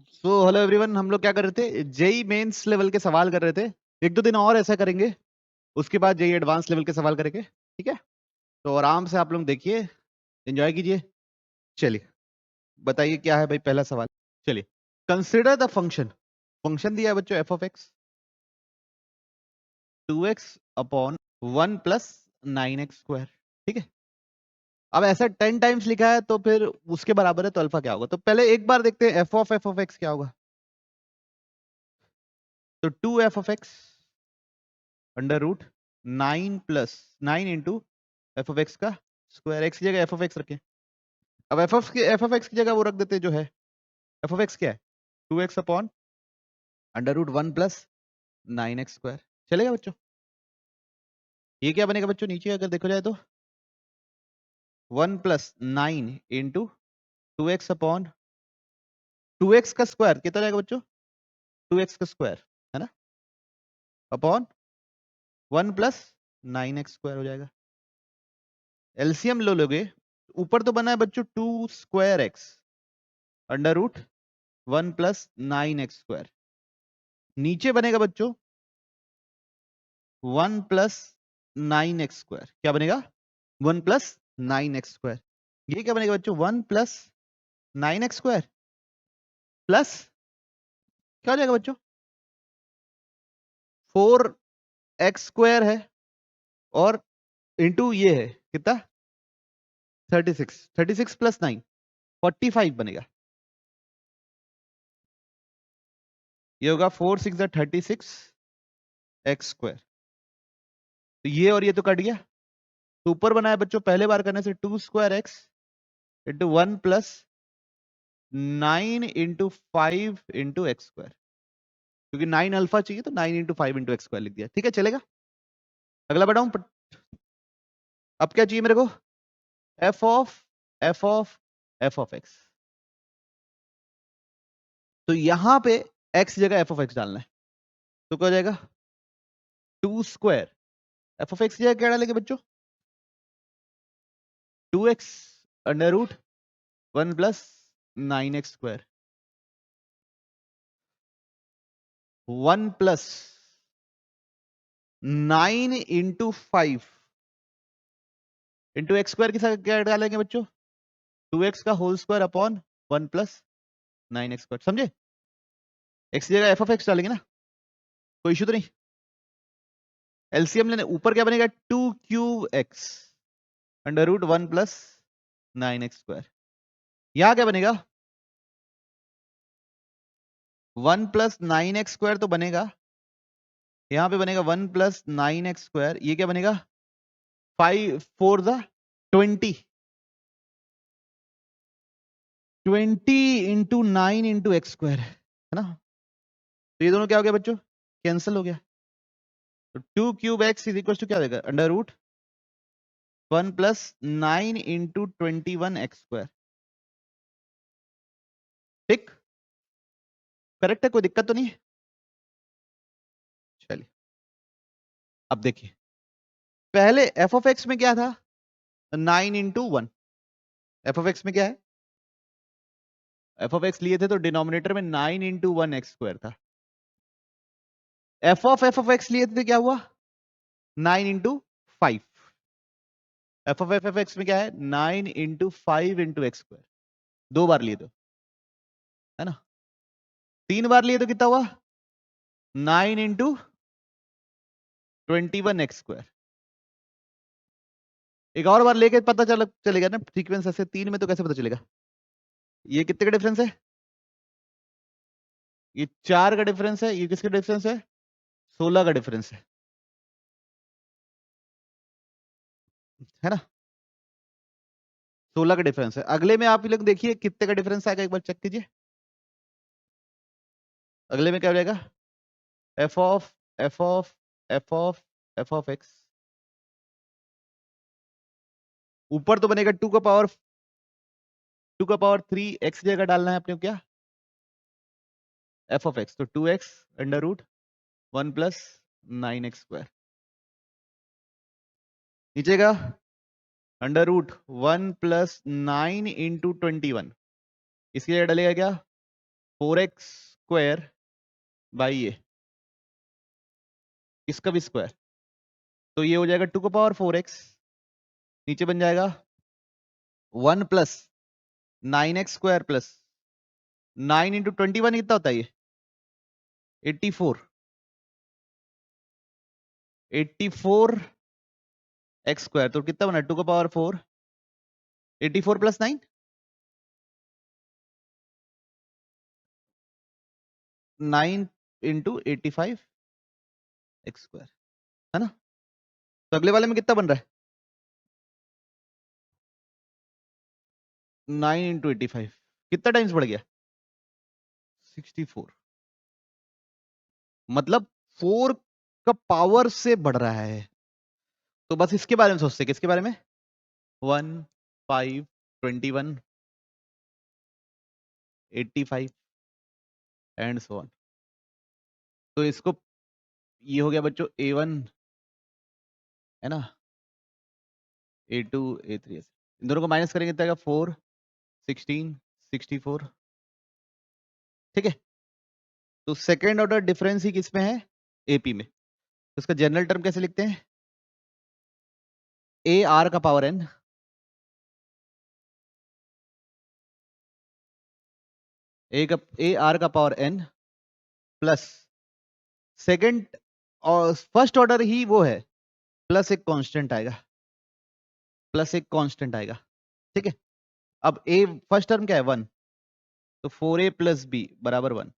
So hello everyone, हम लोग क्या कर रहे थे? जेई मेंस लेवल के सवाल कर रहे थे। एक दो दिन और ऐसा करेंगे, उसके बाद जेई एडवांस लेवल के सवाल करेंगे। ठीक है, तो आराम से आप लोग देखिए, एंजॉय कीजिए। चलिए बताइए क्या है भाई पहला सवाल। चलिए, कंसिडर द फंक्शन। फंक्शन दिया है बच्चों F of x 2x upon 1 plus 9x square. ठीक है, अब ऐसा 10 टाइम्स लिखा है तो फिर उसके बराबर है, तो अल्फा क्या होगा? तो पहले एक बार देखते हैं एफ ऑफ एक्स क्या होगा। तो 2f(x) under root 9 plus 9 into F of x का स्क्वायर। एक्स की जगह एफ ऑफ एक्स रखें। अब एफ ऑफ एक्स की जगह वो रख देते जो है। एफ ऑफ एक्स क्या है? 2x upon under root 1 plus 9x square. चलेगा बच्चों? ये क्या बनेगा बच्चों? नीचे अगर देखो जाए तो 1 plus 9 into 2x upon 2x का स्क्वायर कितना जाएगा बच्चों? 2x का स्क्वायर है ना, अपॉन 1 प्लस 9x स्क्वायर हो जाएगा। एलसीएम लो लोगे, ऊपर तो बना है बच्चों 2 square x under root 1 plus 9x square. नीचे बनेगा बच्चों 1 प्लस 9x स्क्वायर। क्या बनेगा? 1 प्लस 9x स्क्वायर। ये क्या बनेगा बच्चों? 1 प्लस 9x स्क्वायर प्लस क्या हो जाएगा बच्चों? 4x स्क्वायर है और इंटू ये है कितना? 36। 36 प्लस 9 45 बनेगा। ये होगा 4 6 36 एक्स स्क्वायर। तो ये और ये तो कट गया, तो ऊपर बनाया बच्चों पहले बार करने से 2 square x into 1 plus 9 into 5 into x square, क्योंकि 9 अल्फा चाहिए तो 9 इंटू 5 इंटू एक्स स्क्वायर लिख दिया। ठीक है, चलेगा? अगला बढ़ाऊं? अब क्या चाहिए मेरे को? F of F of F of x. तो यहां पे एक्स जगह एफ ऑफ एक्स डालना है, तो क्या हो जाएगा? 2 स्क्वायर एफ ऑफ एक्स की जगह क्या डालेंगे बच्चों? 2x under root 1 plus 9x square 1 plus 9 into 5 into x square के साथ क्या डालेंगे बच्चों? 2x का whole square upon 1 plus 9x square. समझे? एक्स की जगह एफ ऑफ एक्स डालेंगे ना, कोई इशू तो नहीं। एलसीएम लेने, ऊपर क्या बनेगा? 2 cube x under root 1 plus 9x square. यहां क्या बनेगा? 1 प्लस 9x स्क्वायर तो बनेगा, यहां पे बनेगा 1 प्लस 9x स्क्वायर। ये क्या बनेगा? 5 4 the 20 into 9 into x square है ना। तो ये दोनों क्या हो गया बच्चों? कैंसिल हो गया। तो 2 cube x is equal to क्या देगा? Under root 1 plus 9 into 21 x square. ठीक, करेक्ट है, कोई दिक्कत तो नहीं है? चलिए अब देखिए, पहले एफ ऑफ एक्स में क्या था? 9 इंटू 1। एफ ऑफ एक्स में क्या है? एफ ऑफ एक्स लिए थे तो डिनोमिनेटर में 9 इंटू 1 एक्स स्क्वायर था। एफ ऑफ एक्स लिए थे तो क्या हुआ? 9 इंटू 5। एफ ऑफ एक्स में क्या है? 9 इंटू 5 इंटू एक्स स्क्वायर। दो बार लिए तो, है ना। 3 बार लिए तो कितना हुआ? 9 इंटू 21 एक्स स्क्वायर। एक और बार लेके पता चलेगा ना सीक्वेंस ऐसे। 3 में तो कैसे पता चलेगा? ये कितने का डिफरेंस है? ये 4 का डिफरेंस है। ये किसका डिफरेंस है? 16 का डिफरेंस है ना। 16 का डिफरेंस है। अगले में आप लोग देखिए कितने का डिफरेंस आएगा, एक बार चेक कीजिए। अगले में क्या हो जाएगा? F of F of F of F of x. ऊपर तो बनेगा 2 का पावर 3 एक्स जगह डालना है अपने को क्या? F of x. तो 2x under root 1 plus 9x square. नीचे का अंडर रूट 1 प्लस 9 इंटू 21, इसकी जगह डालेगा क्या? 4x स्क्वायर बाई ये, इसका भी स्क्वायर, तो ये हो जाएगा 2 का पावर 4x, नीचे बन जाएगा 1 plus 9x square plus 9 into 21 कितना होता है ये 84, 84 एक्स स्क्वायर, तो कितना बना 2 का power 4, 84 plus 9 9 into 85 x square, है ना। तो अगले वाले में कितना बन रहा है 9 इंटू 85, कितना टाइम्स बढ़ गया 64, मतलब 4 का पावर से बढ़ रहा है। तो बस इसके बारे में सोचते, किसके बारे में 1 5 21 85 एंड सो ऑन। तो इसको ये हो गया बच्चों A1 है ना, A2 A3 ऐसे, इन दोनों को माइनस करेंगे तो 4 16 64, ठीक है। तो सेकेंड ऑर्डर डिफरेंस ही किसमें है AP में, तो इसका जनरल टर्म कैसे लिखते हैं A R का पावर N, A R का पावर N प्लस सेकेंड और फर्स्ट ऑर्डर ही वो है, प्लस एक कांस्टेंट आएगा, प्लस एक कांस्टेंट आएगा, ठीक है। अब A फर्स्ट टर्म क्या है 1, तो 4A प्लस B बराबर 1,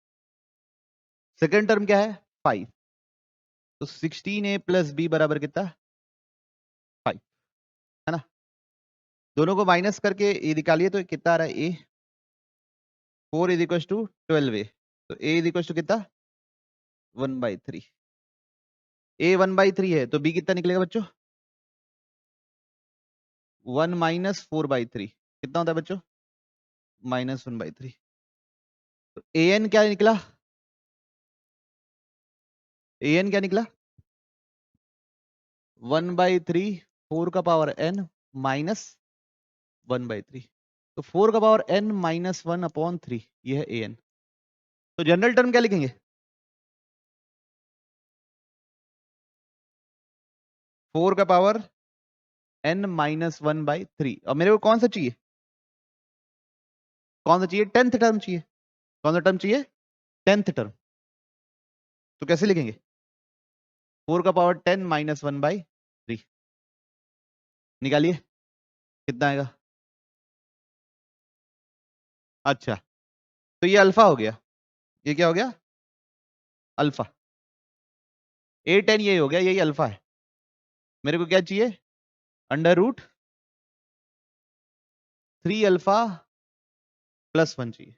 सेकेंड टर्म क्या है 5, तो 16A प्लस B बराबर कितना 5, है ना। दोनों को माइनस करके ये निकालिए तो कितना आ रहा है A 4 is equal to 12A, तो A इज इक्वल टू कितना 1/3, A 1/3 है तो B कितना निकलेगा बच्चों 1 माइनस 4/3, कितना होता है बच्चों -1/3, तो AN क्या निकला, AN क्या निकला 1/3 4 का पावर N माइनस 1/3, तो 4 का पावर N माइनस 1/3 ये है AN। तो जनरल टर्म क्या लिखेंगे 4 का पावर N माइनस 1/3, और मेरे को कौन सा चाहिए, कौन सा चाहिए 10th टर्म चाहिए, कौन सा टर्म चाहिए 10th टर्म, तो कैसे लिखेंगे 4 का पावर 10 माइनस 1/3, निकालिए कितना आएगा, अच्छा तो ये अल्फा हो गया, ये क्या हो गया अल्फा, A10 ये हो गया, यही अल्फा है। मेरे को क्या चाहिए √3 अल्फा प्लस 1 चाहिए,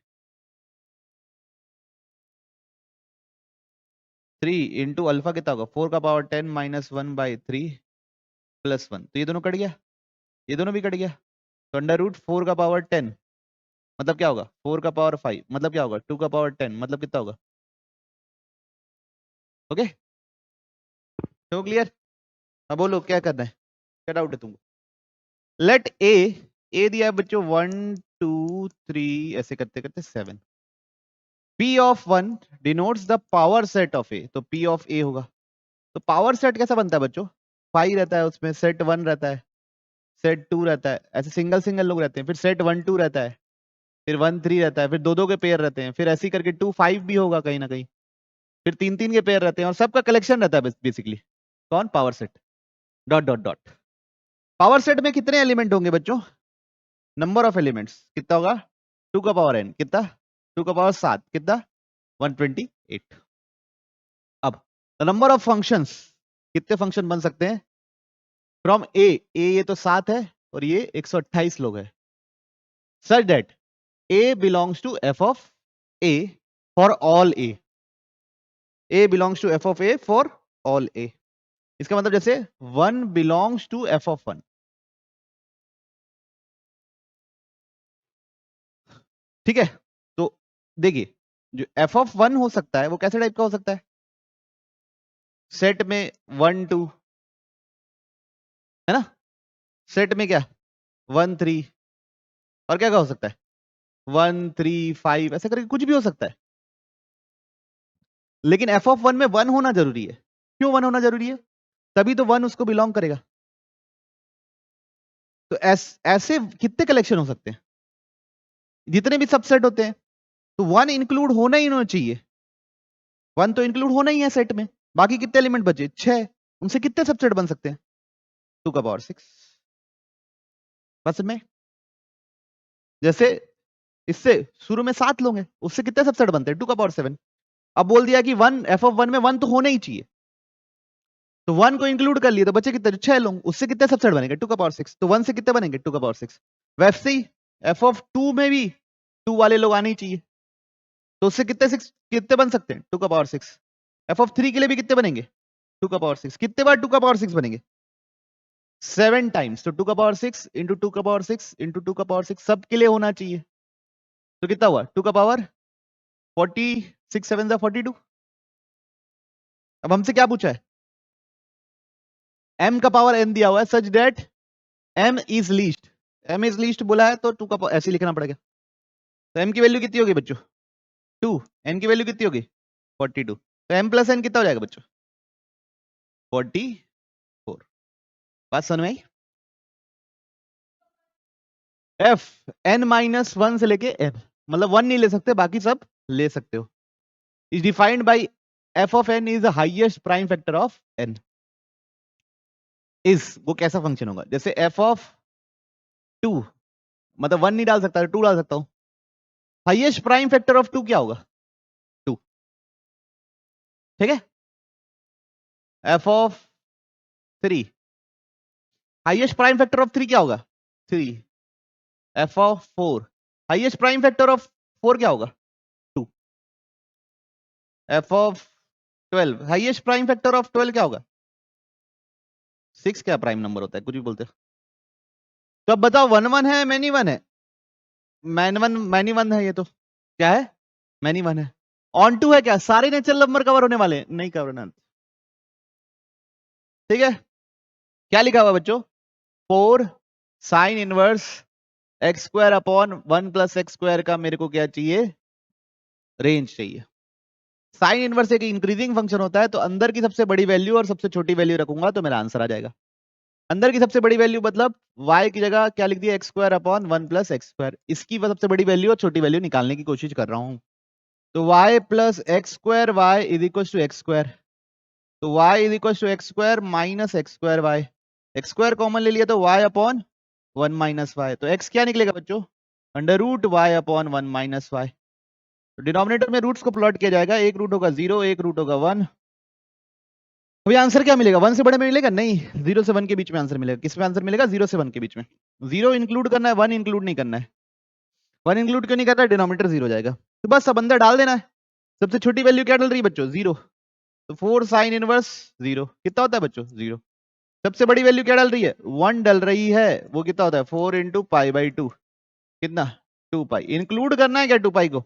3 इंटू अल्फा कितना होगा 4 का पावर 10 माइनस 1/3 प्लस 1, तो ये दोनों कट गया, ये दोनों भी कट गया, तो √4 का पावर 10 मतलब क्या होगा 4 का पावर 5 मतलब क्या होगा 2 का पावर 10 मतलब कितना होगा, ओके तो क्लियर। अब बोलो क्या करना है, क्या डाउट है तुमको। लेट ए दिया है बच्चों 1 2 3 ऐसे करते करते 7, P of 1 denotes the power set of A, तो P ऑफ ए होगा, तो पावर सेट कैसा बनता है बच्चों 5 रहता है, उसमें सेट 1 रहता है, सेट 2 रहता है, ऐसे सिंगल सिंगल लोग रहते हैं, फिर सेट 1 2 रहता है, फिर 1 3 रहता है, फिर दो दो के पेयर रहते हैं, फिर ऐसे करके 2 5 भी होगा कहीं ना कहीं, फिर 3 3 के पेयर रहते हैं, और सबका कलेक्शन रहता है बेसिकली, कौन power set dot dot dot. Power set में कितने एलिमेंट होंगे बच्चों, नंबर ऑफ एलिमेंट्स कितना होगा 2 का पावर n कितना 2 का पावर 7 कितना 128। अब नंबर ऑफ फंक्शंस, कितने फंक्शन बन सकते हैं फ्रॉम ए, ये तो 7 है और ये 128 लोग है, such that a belongs to f of a for all a belongs to f of a for all a, इसका मतलब जैसे 1 belongs to f of 1, ठीक है। तो देखिए जो f of 1 हो सकता है वो कैसे टाइप का हो सकता है, सेट में 1 2 है ना, सेट में क्या 1 3, और क्या हो सकता है 1 3 5 ऐसा करके कुछ भी हो सकता है, लेकिन एफ ऑफ 1 में 1 होना जरूरी है। क्यों 1 होना जरूरी है? तभी तो 1 उसको बिलोंग करेगा। तो ऐसे कितने कलेक्शन हो सकते हैं? जितने भी सबसेट होते हैं, तो 1 इंक्लूड होना ही होना चाहिए। 1 तो इंक्लूड होना ही है सेट में। बाकी कितने एलिमेंट बचे? 6। उनसे कितने सबसेट बन सकते हैं? 2 का पावर 6। बस में जैसे इससे शुरू में 7 लोग हैं, उससे कितने सबसेट बनते हैं? 2 का पावर 7। अब बोल दिया कि 1 एफ ऑफ 1 में 1 तो होना ही चाहिए, तो 1 को इंक्लूड कर लिए, तो बचे कितने? 6 लोग। उससे कितने सबसेट बनेंगे? 2 का पावर 6। तो 1 से कितने बनेंगे? 2 का पावर 6। वैसे ही एफ ऑफ 2 में भी 2 वाले लोग आने ही चाहिए, तो उससे कितने 6 कितने बन सकते हैं? 2 का पावर 6। एफ ऑफ 3 के लिए भी कितने बनेंगे? 2 का पावर 6। कितने बार 2 का पावर 6 बनेंगे? 7 टाइम्स। तो 2 का पावर 6 इंटू 2 का पावर 6 इंटू 2 का पावर 6 सबके लिए होना चाहिए। तो कितना हुआ? 2 का पावर 46 7 42। अब हमसे क्या पूछा है? m का पावर n दिया हुआ है such that m is least. m is least बोला है तो 2 का ऐसे लिखना पड़ेगा। तो m की वैल्यू कितनी होगी बच्चों? 2। n की वैल्यू कितनी होगी? 42। तो m प्लस n कितना हो जाएगा बच्चों? 44। बात समझ में आई? f n माइनस 1 से लेके n, मतलब 1 नहीं ले सकते, बाकी सब ले सकते हो। Is defined by f of n is the highest prime factor of n। Is वो कैसा फंक्शन होगा? जैसे f ऑफ 2, मतलब 1 नहीं डाल सकता, 2 डाल सकता हूं। हाईएस्ट प्राइम फैक्टर ऑफ 2 क्या होगा? 2। ठीक है। f of 3, highest prime factor of 3 क्या होगा? 3। f of 4, highest prime factor of 4 क्या होगा? 2। f of 12, highest prime factor of 12 क्या होगा? 6। क्या प्राइम नंबर होता है? कुछ भी बोलते हो। तो अब बताओ 1 1 है मैनी 1 है? मैनी 1 है ये तो। क्या है? मैनी 1 है। ऑन 2 है क्या? सारे नेचुरल नंबर कवर होने वाले हैं? नहीं कवर होने। ठीक है। क्या लिखा हुआ बच्चों? 4 sine inverse x square upon 1 plus x square का मेरे को क्या चाहिए? रेंज चाहिए। साइन इनवर्स एक इंक्रीजिंग फंक्शन होता है, तो अंदर की सबसे बड़ी वैल्यू और सबसे छोटी वैल्यू रखूंगा तो मेरा आंसर आ जाएगा। अंदर की सबसे बड़ी वैल्यू मतलब y की जगह क्या लिख दिया? X square upon 1 plus x square. इसकी सबसे बड़ी वैल्यू और छोटी वैल्यू निकालने की कोशिश कर रहा हूं। तो y plus x square y is equal to x square. तो y is equal to x square minus x square y. X square common ले लिया तो y अपॉन 1 माइनस वाई। तो x क्या निकलेगा बच्चों? Under root y upon 1 minus y. तो denominator में रूट्स को प्लॉट किया जाएगा, एक रूट होगा 0, एक रूट होगा 1। अभी आंसर क्या मिलेगा? 1 से बड़े में मिलेगा? नहीं, 0 से 1 के बीच में आंसर मिलेगा। किस में आंसर मिलेगा? 0 से 1 के बीच में। 0 इंक्लूड करना है, 1 इंक्लूड नहीं करना है। 1 इंक्लूड क्यों नहीं करना है? डिनोमिनेटर 0 हो जाएगा। तो बस सब अंदर डाल देना है। सबसे छोटी वैल्यू क्या डल रही है बच्चों? 0। तो 4 साइन इनवर्स 0 कितना होता है बच्चों? 0। सबसे बड़ी वैल्यू क्या डल रही है? 1 डल रही है। वो कितना होता है? 4 इंटू पाई बाई 2। कितना? 2 पाई। इंक्लूड करना है क्या 2 पाई को?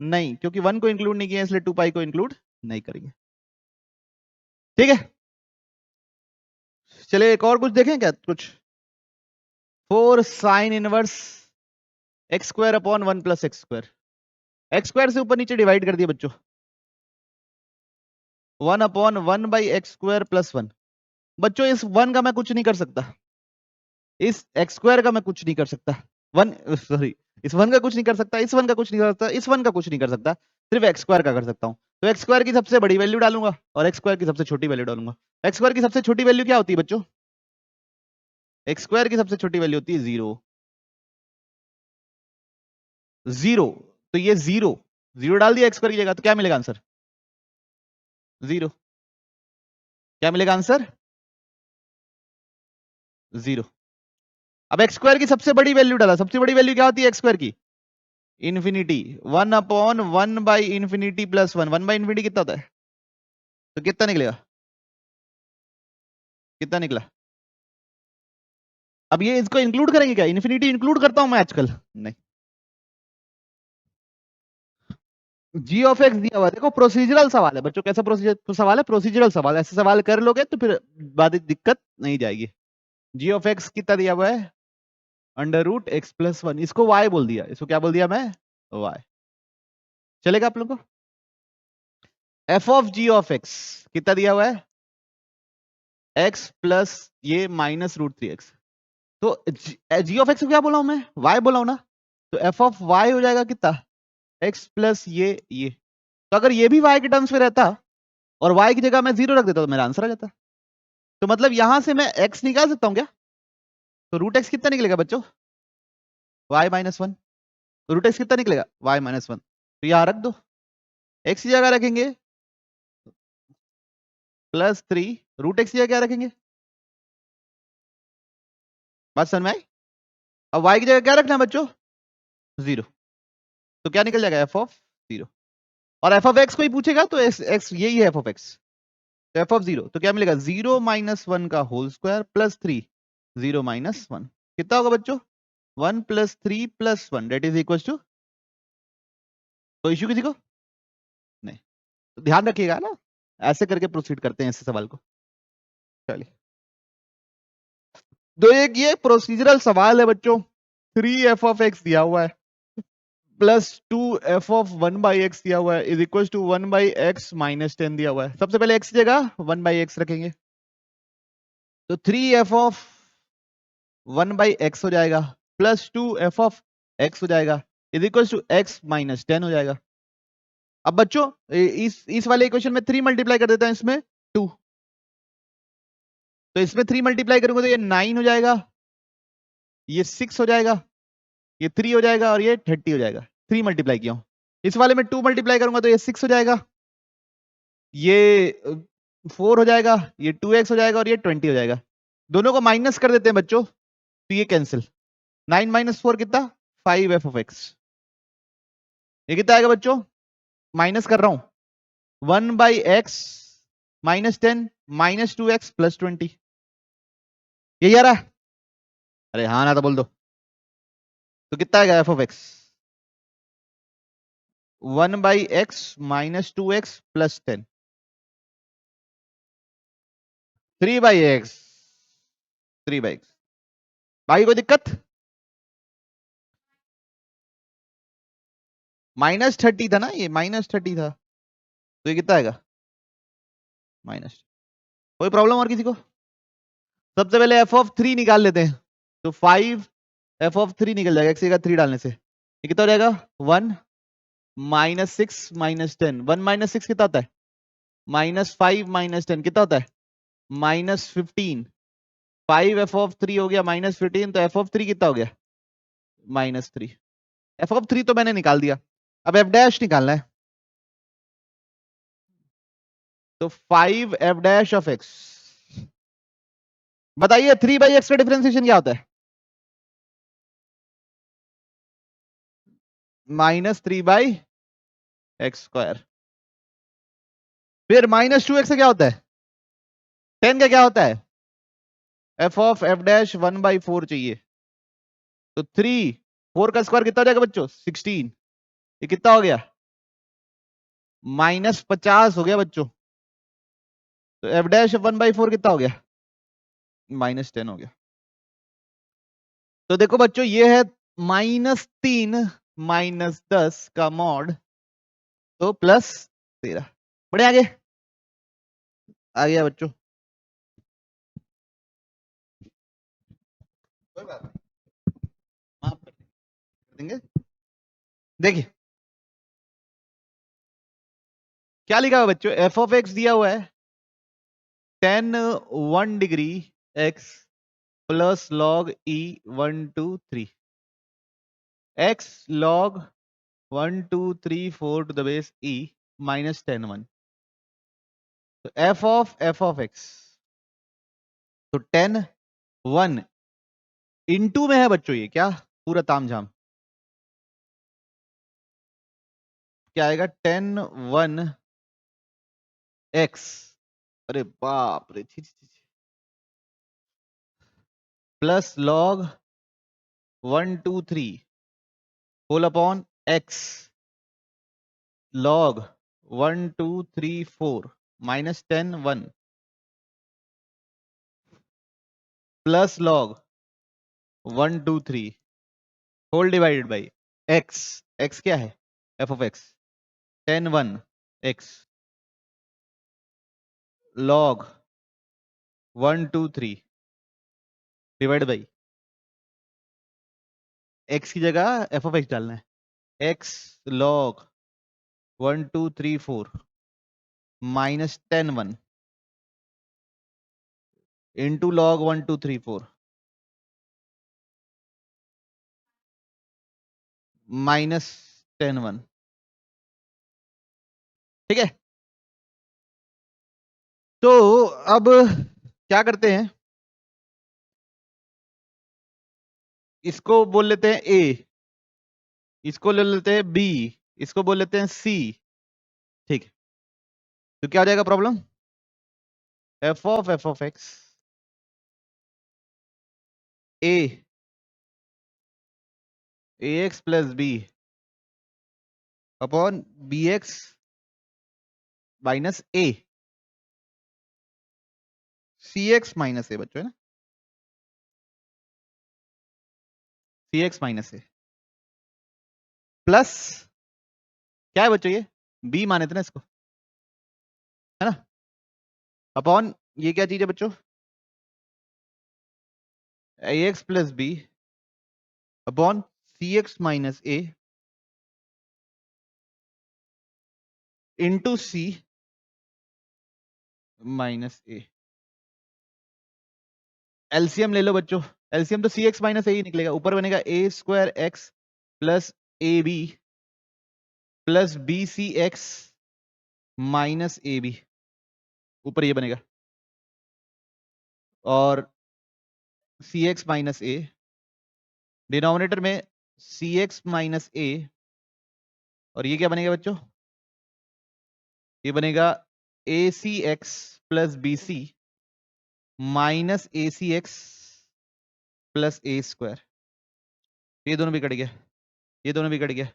नहीं, क्योंकि 1 को इंक्लूड नहीं किया इसलिए 2 पाई को इंक्लूड नहीं करेंगे। ठीक है, चलिए एक और कुछ देखें क्या? कुछ 4 sine inverse x square upon 1 plus x square. X square से ऊपर नीचे डिवाइड कर दिया बच्चों। 1 upon 1 by x square plus 1। बच्चों इस 1 का मैं कुछ नहीं कर सकता, इस एक्स स्क्वायर का मैं कुछ नहीं कर सकता। 1 सॉरी, इस 1 का कुछ नहीं कर सकता, इस 1 का कुछ नहीं कर सकता, इस 1 का कुछ नहीं कर सकता, सिर्फ एक्स स्क्वायर का कर सकता हूं। तो एक्स स्क्वायर की सबसे बड़ी वैल्यू डालूंगा और एक्स स्क्वायर की सबसे छोटी वैल्यू डालूंगा। एक्स स्क्वायर की सबसे छोटी वैल्यू क्या होती है बच्चों? एक्स स्क्वायर की सबसे छोटी वैल्यू होती है 0। 0, तो ये 0 0 डाल दिया एक्स स्क्वायर की जगह, तो क्या मिलेगा आंसर? 0। क्या मिलेगा आंसर? 0। अब एक्स स्क्वायर की सबसे बड़ी वैल्यू डाला। सबसे बड़ी वैल्यू क्या होती है एक्स स्क्वायर की? Infinity. 1 upon 1 by infinity plus 1। 1 by infinity कितना होता है? तो कितना निकलेगा? कितना निकला? अब ये इसको इंक्लूड करेंगे क्या? इन्फिनिटी इंक्लूड करता हूं मैं आजकल? नहीं। जी ऑफ एक्स दिया हुआ, देखो प्रोसीजरल सवाल है बच्चों। कैसा प्रोसीजर सवाल है? प्रोसीजरल सवाल। ऐसे सवाल कर लोगे तो फिर बाद दिक्कत नहीं जाएगी। जी ऑफ एक्स कितना दिया हुआ है? Under root x plus one, इसको वाई बोल दिया, इसको क्या बोल दिया मैं, वाई। चलेगा आप लोगों को? F of g of x कितना दिया हुआ है, एक्स प्लस ये माइनस रूट थ्री एक्स। तो जी ऑफ एक्स को क्या बोला हूं मैं, वाई बोला हूं ना, तो एफ ऑफ वाई हो जाएगा कितना, एक्स प्लस ये। तो अगर ये भी वाई के टर्म्स में रहता और वाई की जगह मैं जीरो रख देता तो मेरा आंसर आ जाता। तो मतलब यहां से मैं एक्स निकाल सकता हूं क्या, तो रूट एक्स कितना निकलेगा बच्चों, y minus one. Root x कितना निकलेगा, वाई माइनस वन। तो यहां रख दो, एक्स की जगह रखेंगे प्लस थ्री, रूट एक्स की जगह क्या रखेंगे, बात समझ में आई? अब वाई की जगह क्या रखना है बच्चों, जीरो। तो क्या निकल जाएगा, एफ ऑफ जीरो। और एफ ऑफ एक्स को ही पूछेगा तो एक्स यही है एफ ऑफ एक्स, तो एफ ऑफ जीरो तो क्या मिलेगा, जीरो माइनस वन का whole square plus three, zero minus one कितना होगा बच्चों, one plus three plus one that is equal to, कोई इश्यू किसी को नहीं? तो ध्यान रखिएगा ना, ऐसे करके प्रोसीड करते हैं इस सवाल को। चलिए, तो एक ये प्रोसीजरल सवाल है बच्चों, थ्री एफ ऑफ एक्स दिया हुआ है plus two F of one by x दिया हुआ है is equal to one by x minus ten दिया हुआ है। सबसे पहले एक्स की जगह वन बाई एक्स रखेंगे, तो three f of one by x हो जाएगा plus two F of x हो जाएगा is equal to x minus ten हो जाएगा। अब बच्चों इस वाले इक्वेशन में थ्री मल्टीप्लाई कर देता है, इसमें टू, तो इसमें थ्री मल्टीप्लाई करूंगा तो ये नाइन हो जाएगा, ये सिक्स हो जाएगा, ये थ्री हो जाएगा और ये थर्टी हो जाएगा। थ्री मल्टीप्लाई किया हूं, इस वाले में टू मल्टीप्लाई करूंगा तो ये सिक्स हो जाएगा, ये फोर हो जाएगा, ये टू एक्स हो जाएगा और ये ट्वेंटी हो जाएगा। दोनों को माइनस कर देते हैं बच्चों, तो ये कैंसिल, नाइन माइनस फोर कितना, फाइव एफ ऑफ एक्स। ये कितना आएगा बच्चों, माइनस कर रहा हूं, one by x minus ten minus two x plus twenty, यही आ रहा है? अरे हाँ ना तो बोल दो। तो कितना आएगा F of x, one by x minus two x plus ten, three by x, three by x. बाकी कोई दिक्कत, माइनस थर्टी था ना, ये माइनस थर्टी था, तो ये कितना आएगा, माइनस। कोई प्रॉब्लम और किसी को? सबसे पहले एफ ऑफ थ्री निकाल लेते हैं, तो फाइव एफ ऑफ थ्री निकल जाएगा एक्स का थ्री डालने से, ये कितना हो जाएगा, one minus six minus ten, one minus six कितना होता है, माइनस फाइव माइनस टेन कितना होता है, minus fifteen. Five F of three हो गया माइनस फिफ्टीन, तो एफ ऑफ थ्री कितना हो गया, minus three. F of three तो मैंने निकाल दिया, अब एफ डैश निकालना है, तो five F dash of x. बताइए थ्री बाई एक्स का डिफरेंशिएशन क्या होता है, minus three by x square. फिर माइनस टू एक्स से क्या होता है, टेन का क्या होता है, F of F dash one by four चाहिए, तो थ्री, फोर का स्क्वायर कितना हो जाएगा बच्चों, सिक्सटीन। ये कितना हो गया, माइनस पचास हो गया बच्चों, तो F dash one by four कितना हो गया, माइनस टेन हो गया। तो देखो बच्चों ये है माइनस तीन माइनस दस का मॉड, तो प्लस तेरह। बढ़े आगे, आ गया बच्चों, कोई बात नहीं, माफ कर देंगे। देखिए क्या लिखा हुआ बच्चों, एफ ऑफ एक्स दिया हुआ है ten one degree x plus log e one two three, x log one two three four to the base e minus ten one. तो एफ ऑफ एक्स, तो टेन वन इनटू में है बच्चों, ये क्या पूरा तामझाम, क्या आएगा, टेन वन एक्स, अरे बाप रे, plus log one two three whole upon x log one two three four minus ten one plus log 1 2 3 whole divided by x, x क्या है F of x, 10 1 x log 1 2 3 divide by x की जगह f of x डालना है, x log 1 2 3 4 minus 10 1 into log 1 2 3 4 minus 10 1। ठीक है, तो अब क्या करते हैं, इसको बोल लेते हैं ए, इसको ले लेते हैं बी, इसको बोल लेते हैं सी। ठीक है, तो क्या हो जाएगा problem, F of X A X plus B upon B X minus A, C X minus A बच्चों है ना, C X minus A plus क्या है बच्चों, ये बी माने थे ना इसको, है ना, अपॉन ये क्या चीज है बच्चों, ए एक्स प्लस बी अपॉन सी एक्स माइनस ए इंटू सी माइनस ए। एलसीएम ले लो बच्चों, एलसीएम तो सी एक्स माइनस ए ही निकलेगा, ऊपर बनेगा A square X plus A B plus B C X minus A B, ऊपर ये बनेगा, और C X minus A denominator में सी एक्स माइनस ए, और ये क्या बनेगा बच्चों, ये बनेगा A C X plus B C minus A C X plus A square, ये दोनों भी कट गया, ये दोनों भी कट गया,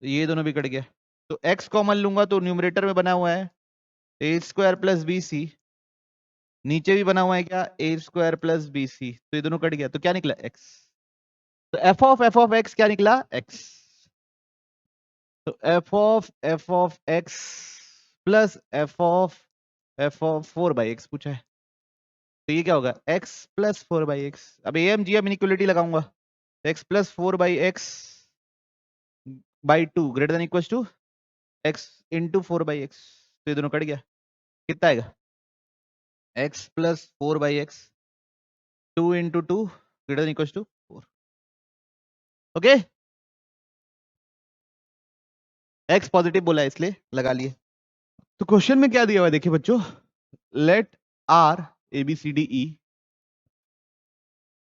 ये दोनों भी कट गया, तो x कॉमन लूंगा तो न्यूमरेटर में बना हुआ है ए स्क्वायर प्लस बी सी, नीचे भी बना हुआ है क्या ए स्क्वायर प्लस बी सी, तो ये दोनों कट गया, तो क्या निकला x, तो एफ ऑफ x क्या निकला x, तो f of x plus F of 4/x पूछा है, तो ये क्या होगा x प्लस 4/x, अब एम जी एम इनइक्वलिटी लगाऊंगा, x plus 4/x by 2 greater than equal to x into 4/x, तो ये दोनों कट गया, कितना आएगा x plus 4/x 2 into 2 greater than equal to 4, okay, x positive बोला है इसलिए लगा लिए। तो क्वेश्चन में क्या दिया हुआ है देखिए बच्चों, let R A B C D E,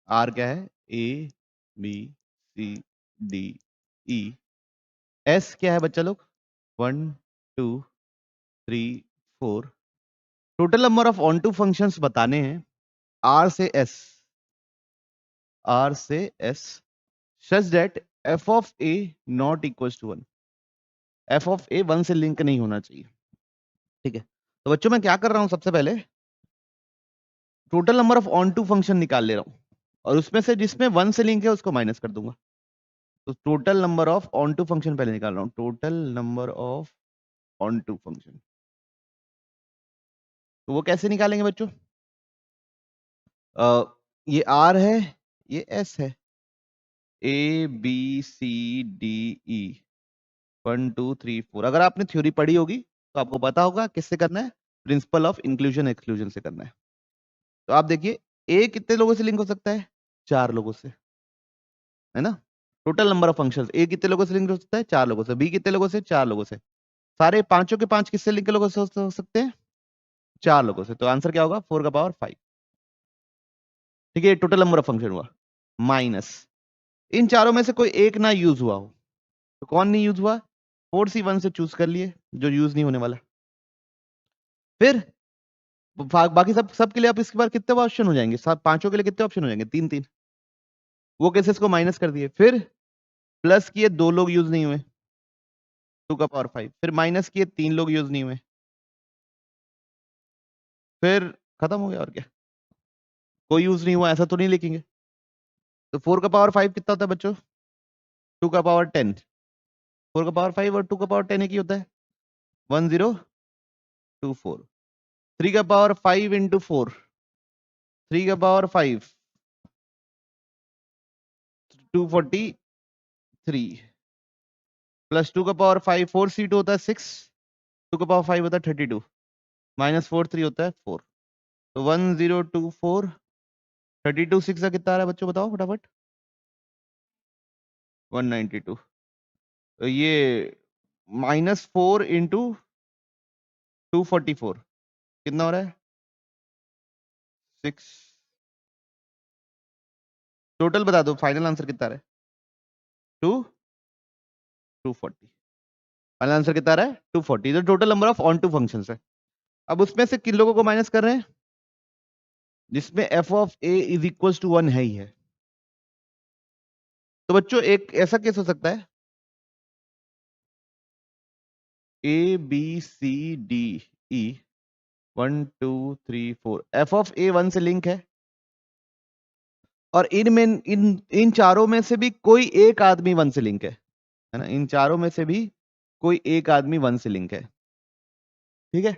R क्या है A B C D E, S क्या है बच्चा लोग 1 2 3 4, total number of onto functions बताने हैं आर से एस, आर से S such that F of A not equal to 1, F of A 1 से लिंक नहीं होना चाहिए। ठीक है, तो बच्चों मैं क्या कर रहा हूं, सबसे पहले total number of onto function निकाल ले रहा हूं, और उसमें से जिसमें 1 से लिंक है उसको माइनस कर दूंगा, तो total number of onto function पहले निकाल रहा हूं, total number of onto function, तो वो कैसे निकालेंगे बच्चों, ये आर है ये एस है, A B C D E 1 2 3 4, अगर आपने थ्योरी पढ़ी होगी तो आपको पता होगा किससे करना है, प्रिंसिपल ऑफ इंक्लूजन एक्सक्लूजन से करना है। तो आप देखिए ए कितने लोगों से लिंक हो सकता है, 4 लोगों से, है ना, टोटल नंबर ऑफ फंक्शंस, ए कितने लोगों से लिंक हो सकता है 4 लोगों से, बी कितने लोगों से 4 लोगों से, सारे पांचों के पांच किससे लिंक लोगों से हो सकते हैं 4 लोगों से, तो आंसर क्या होगा 4 का पावर 5। ठीक है, टोटल नंबर ऑफ फंक्शन हुआ, माइनस इन चारों में से कोई एक ना यूज हुआ हो, तो कौन नहीं यूज हुआ, 4C1 से चूज कर लिए जो यूज नहीं होने वाला, फिर बाकी सब सब के लिए आप इसके बाद कितने ऑप्शन हो जाएंगे, सब पांचों के लिए कितने ऑप्शन हो जाएंगे, 3 3, वो केसेस को माइनस कर दिए, फिर प्लस किए 2 लोग यूज नहीं हुए 2 का पावर 5, फिर माइनस किए 3 लोग यूज नहीं हुए, फिर खत्म हो गया, और क्या, कोई यूज नहीं हुआ ऐसा तो नहीं लिखेंगे, तो 4 का पावर 5 कितना होता है बच्चों? 2 का पावर 10। 4 का पावर 5 और 2 का पावर 10 एक ही होता है, 1024। 3 का पावर 5 इंटू 4, 3 का पावर 5, 243 प्लस 2 का पावर 5, 4c2 होता है 6, 2 का पावर 5 होता है 32, माइनस 4 3 होता है 4। तो 1024, 32 6 का कितना आ रहा है बच्चों, बताओ फटाफट। 192। तो ये -4 इंटू 244 कितना हो रहा है? 6। टोटल बता दो, फाइनल आंसर कितना आ रहा है? 240। फाइनल आंसर कितना आ रहा है? 240। जो total number of onto function है। अब उसमें से किन लोगों को माइनस कर रहे हैं? जिसमें f of A is equal to 1 है ही है। तो बच्चों एक ऐसा केस हो सकता है, A B C D E 1 2 3 4, F of A 1 से लिंक है, और इनमें इन चारों में से भी कोई एक आदमी 1 से लिंक है ना? इन चारों में से भी कोई एक आदमी 1 से लिंक है, ठीक है।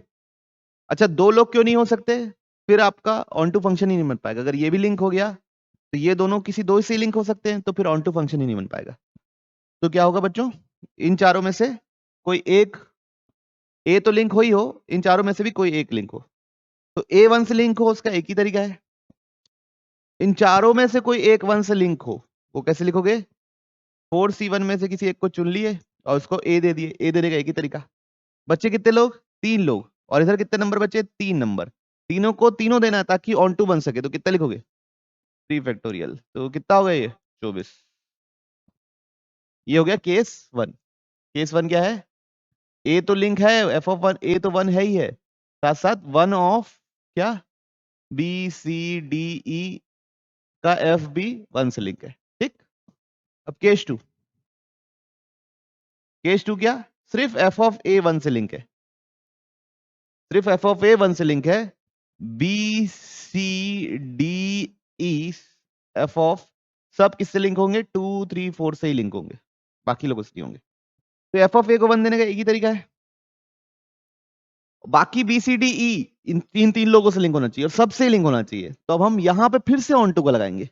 अच्छा, दो लोग क्यों नहीं हो सकते? फिर आपका ऑन टू फंक्शन ही नहीं बन पाएगा। अगर ये भी लिंक हो गया तो ये दोनों किसी दो से लिंक हो सकते हैं, तो फिर ऑन टू फंक्शन ही नहीं बन पाएगा। तो क्या होगा बच्चों? इन चारों में से कोई एक, ए तो लिंक हो ही हो, इन चारों में से भी कोई एक लिंक हो। तो ए 1 से लिंक हो, उसका एक ही तरीका है, इन चारों में से कोई एक 1 से लिंक हो। वो कैसे लिखोगे? 4c1 में से किसी एक को चुन लिए और उसको ए दे दिए। ए देने का एक ही तरीका। बच्चे कितने लोग? 3 लोग। और इधर कितने नंबर बचे? 3 नंबर। तीनों को तीनों देना है ताकि ऑन टू बन सके। तो कितना लिखोगे? 3 फैक्टोरियल। तो कितना हो गया ये? 24। ये हो गया केस 1। केस 1 क्या है? ए तो लिंक है, एफ ऑफ 1, ए तो 1 है ही है, साथ साथ 1 ऑफ क्या? बी सी डी ई का एफ भी 1 से लिंक है, ठीक। अब केस 2। केस 2 क्या? सिर्फ एफ ऑफ ए 1 से लिंक है, सिर्फ एफ ऑफ ए 1 से लिंक है। B C D E F of सब किससे लिंक होंगे? 2 3 4 से ही लिंक होंगे, बाकी लोगों से नहीं होंगे। तो एफ ऑफ ए को 1 देने का एक ही तरीका है। बाकी बी सी डी ई इन तीन लोगों से लिंक होना चाहिए और सबसे लिंक होना चाहिए। तो अब हम यहां पे फिर से ऑन टू को लगाएंगे।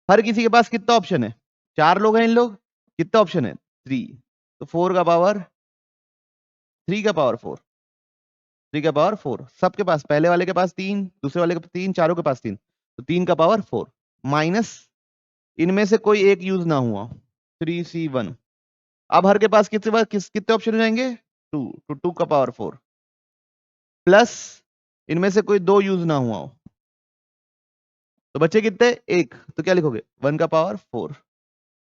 हर किसी के पास कितना ऑप्शन है? 4 लोग हैं इन लोग, कितना ऑप्शन है? 3। तो 4 का पावर 3 का पावर 4, 3 का पावर 4 सबके पास। पहले वाले के पास 3, दूसरे वाले के पास 3, चारों के पास 3, तो 3 का पावर 4 माइनस इनमें से कोई एक यूज ना हुआ, 3c1। अब हर के पास कितने ऑप्शन हो जाएंगे? 2, तो 2 का पावर 4 प्लस इनमें से कोई दो यूज ना हुआ हो, तो बच्चे कितने? एक। तो क्या लिखोगे? 1 का पावर 4।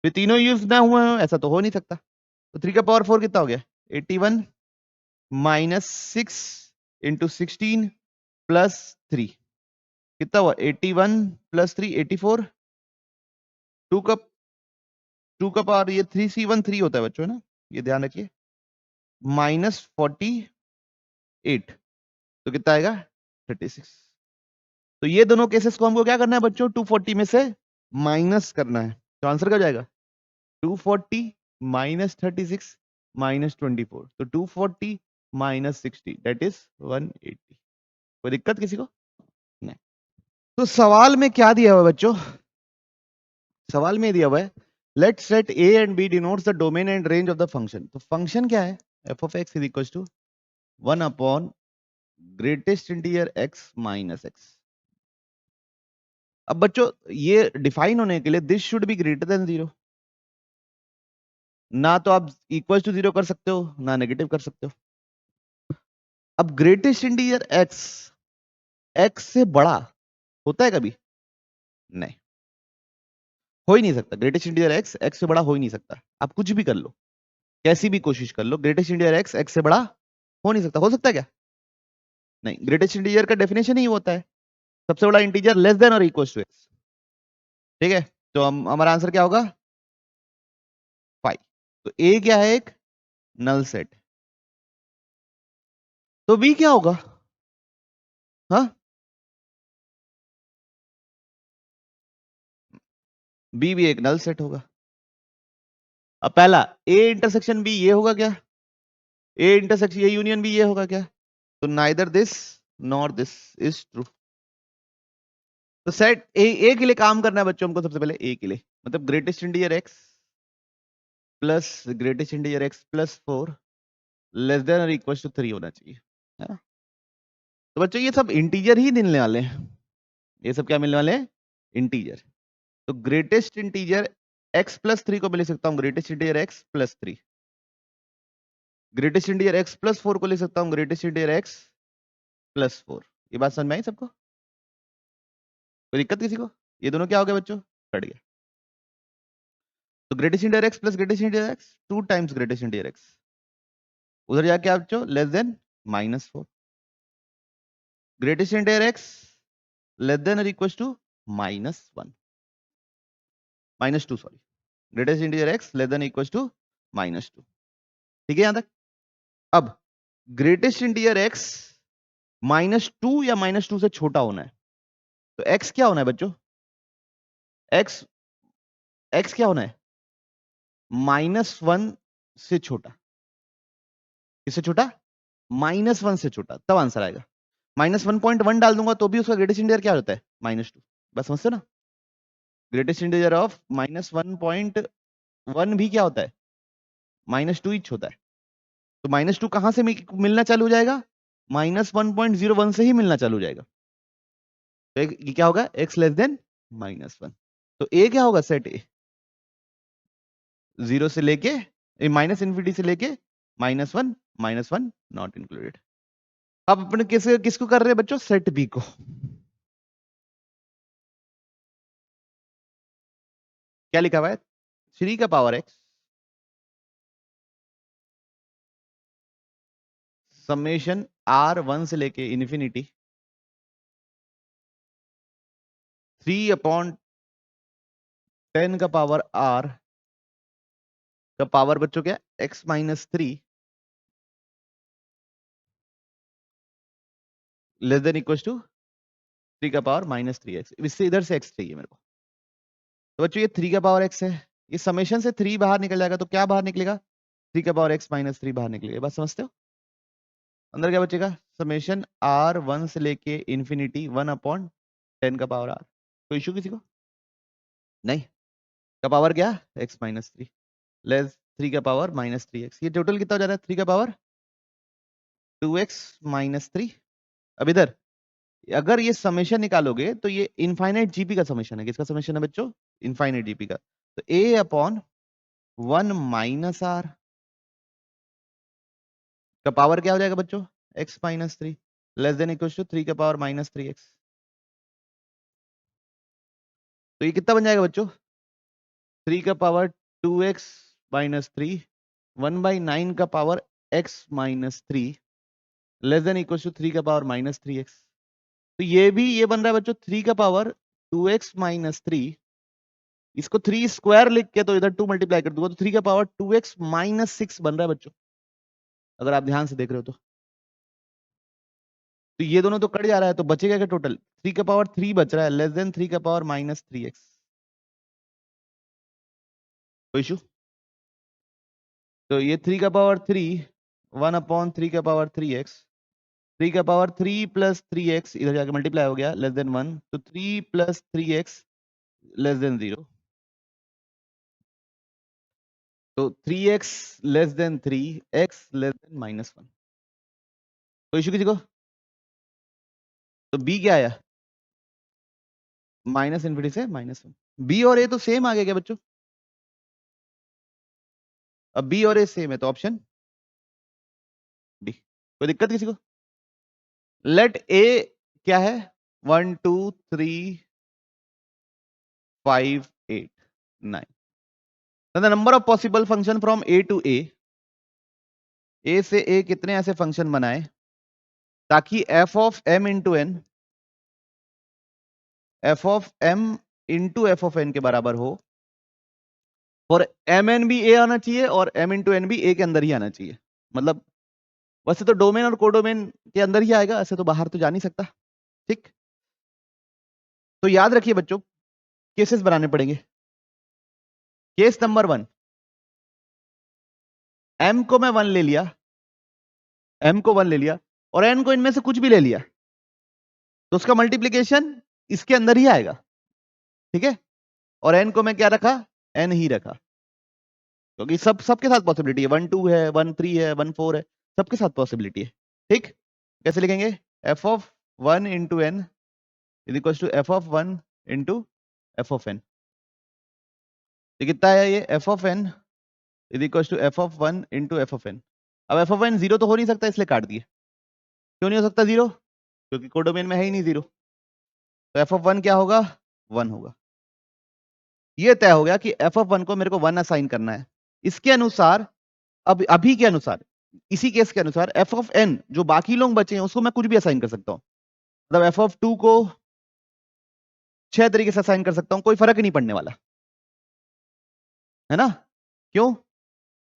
फिर तीनों यूज ना हुए हो, ऐसा तो हो नहीं सकता। तो 3 का पावर 4 कितना हो गया? 81 माइनस 6 इंटू 16 प्लस 3 कितना हुआ? 81 प्लस 3 84। 2 का पावर ये 3c1 3 होता है बच्चों, है ना? ये ध्यान रखिए। -48 तो कितना आएगा? 36। तो ये दोनों केसेस को हमको क्या करना है बच्चों? 240 में से माइनस करना है। तो आंसर क्या हो जाएगा? 240 माइनस 36 माइनस 24। तो 240 माइनस 60 दैट इज 180। कोई दिक्कत किसी को? नहीं। तो सवाल में क्या दिया हुआ है बच्चों? सवाल में दिया हुआ है let set a and b denotes the domain and range of the function. तो फंक्शन क्या है? f of x is equal to 1 upon greatest integer x minus x। अब बच्चों ये डिफाइन होने के लिए this should be greater than 0। ना तो आप इक्वल टू 0 कर सकते हो, ना नेगेटिव कर सकते हो। अब ग्रेटेस्ट इंटीजर x से बड़ा होता है कभी? नहीं, हो ही नहीं सकता। ग्रेटेस्ट इंटीजर x से बड़ा हो ही नहीं सकता। आप कुछ भी कर लो, कैसी भी कोशिश कर लो, ग्रेटेस्ट इंटीजर x से बड़ा हो नहीं सकता। हो सकता है क्या? नहीं। ग्रेटेस्ट इंटीजर का डेफिनेशन ही होता है सबसे बड़ा इंटीजर लेस देन और इक्वल टू x, ठीक है। तो हमारा आंसर क्या होगा? 5। तो a क्या है? एक नल सेट। तो b क्या होगा? हाँ, बी भी एक नल सेट होगा। अब पहला ए इंटरसेक्शन बी ये होगा क्या? ए इंटरसेक्शन ये यूनियन बी ये होगा क्या? तो neither this nor this is true. तो सेट ए के लिए काम करना है बच्चों हमको सबसे पहले, ए के लिए मतलब greatest integer x plus greatest integer x plus 4 less than और इक्वल टू 3 होना चाहिए, है ना? तो बच्चों ये सब इंटीजर ही मिलने वाले हैं, ये सब क्या मिलने वाले हैं? इंटीजर। तो ग्रेटेस्ट इंटीजर x प्लस 3 को मैं लिख सकता हूँ greatest integer x plus 3, greatest integer x plus 4 को लिख सकता हूँ ग्रेटेस्ट इंटीजर x प्लस 4। ये बात समझ में आई सबको? कोई दिक्कत किसी को? ये दोनों क्या हो गया बच्चों? कट गया। तो greatest integer x plus greatest integer x 2 times greatest integer x, उधर जाके आप बच्चों less than -4, greatest integer x less than और equal to -1 -2 sorry, greatest integer x less than equal to -2। ठीक है यहां तक? अब ग्रेटेस्ट इंटीजर x -2 या -2 से छोटा होना है, तो x क्या होना है बच्चों? x क्या होना है? -1 से छोटा। किससे छोटा? -1 से छोटा, तब आंसर आएगा। -1.1 डाल दूंगा तो भी उसका ग्रेटेस्ट इंटीजर क्या होता है? -2। बस समझते हो ना? ग्रेटेस्ट इंटीजर ऑफ -1.1 भी क्या होता है? -2 ही होता है। तो -2 कहां से मिलना चालू हो जाएगा? -1.01 से ही मिलना चालू हो जाएगा। तो ये क्या होगा? x less then -1। तो a क्या होगा? सेट a 0 से लेके माइनस इन्फिनिटी से लेके -1 -1 नॉट इंक्लूडेड। अब अपने किसको कर रहे हैं बच्चों? सेट b को। क्या लिखा हुआ है? 3 का पावर x समेशन r 1 से लेके इन्फिनिटी 3/10 का पावर r का पावर बच्चों क्या? x -3 less than equal to 3 का पावर -3x। इससे इधर से x चाहिए मेरे को। तो बच्चों ये 3 का पावर x है, ये समेशन से 3 बाहर निकल जाएगा तो क्या बाहर निकलेगा? 3 का पावर x -3 बाहर निकलेगा। बात समझते हो? अंदर क्या बचेगा? समेशन r 1 से लेके इन्फिनिटी 1/10 का पावर r। कोई इशू किसी को? नहीं। का पावर क्या? x -3 लेस 3 का पावर -3x। ये टोटल कितना हो जा रहा है? 3 का पावर 2x -3। अब इधर अगर ये समेशन निकालोगे तो ये इनफाइनाइट जीपी का समेशन है। किसका समेशन है बच्चों? इनफाइनाइट जीपी का। तो a/1 - r का पावर क्या हो जाएगा बच्चों? x -3 less than equal to 3 का पावर -3x। तो ये कितना बन जाएगा बच्चों? 3 का पावर 2x -3 1/9 का power x -3 less than equal to 3 का पावर -3x। तो ये भी ये बन रहा है बच्चों 3 का पावर 2x -3, इसको 3 स्क्वायर लिख के तो इधर 2 मल्टीप्लाई कर दूंगा तो 3 का पावर 2x -6 बन रहा है बच्चों, अगर आप ध्यान से देख रहे हो तो ये दोनों तो कट जा रहा है, तो बचेगा क्या टोटल? 3 का पावर 3 बच रहा है लेस देन 3 का पावर -3x। कोई इशू? तो ये 3 का पावर 3 1/3 का पावर 3x, 3 का पावर 3 प्लस 3x इधर जाके मल्टीप्लाई हो गया लेस देन 1, तो 3 प्लस 3x लेस देन 0। तो 3x less than 3 x less then -1। कोई इशू किसी को? तो b क्या आया? माइनस इन्फिनिटी से -1। b और a तो सेम आ गया क्या बच्चों? अब b और a सेम है तो ऑप्शन डी। कोई दिक्कत किसी को? लेट a क्या है? 1 2 3 5 8 9। The number of possible function from a to a से a कितने ऐसे फंक्शन बनाए ताकि f of m into n f of m into f of n के बराबर हो, और mn भी a आना चाहिए और m इंटू n भी a के अंदर ही आना चाहिए। मतलब वैसे तो डोमेन और कोडोमेन के अंदर ही आएगा, ऐसे तो बाहर तो जा नहीं सकता। ठीक, तो याद रखिए बच्चों केसेस बनाने पड़ेंगे। केस नंबर 1, m को मैं 1 ले लिया, m को 1 ले लिया और n को इनमें से कुछ भी ले लिया, तो उसका मल्टीप्लीकेशन इसके अंदर ही आएगा, ठीक है। और n को मैं क्या रखा, n ही रखा, क्योंकि सबके साथ पॉसिबिलिटी है, 1 2 है, 1 3 है, 1 4 है, सबके साथ पॉसिबिलिटी है, ठीक। कैसे लिखेंगे, f of 1 into n is equal to f of 1 into f of n। ये कितना है, ये f of n is equal to f of 1 into f of n। अब f ऑफ n जीरो तो हो नहीं सकता, इसलिए काट दिए। क्यों नहीं हो सकता जीरो, क्योंकि कोडोमेन में है ही नहीं जीरो, तो f ऑफ 1 क्या होगा, 1 होगा। ये तय हो गया कि f ऑफ 1 को मेरे को 1 असाइन करना है। इसके अनुसार, अब अभी के अनुसार, इसी केस के अनुसार f ऑफ n जो बाकी लोग बचे हैं उसको मैं कुछ भी असाइन कर सकता हूं। मतलब f ऑफ 2 को 6 तरीके से असाइन कर सकता हूं, कोई फर्क ही नहीं पड़ने वाला है ना। क्यों,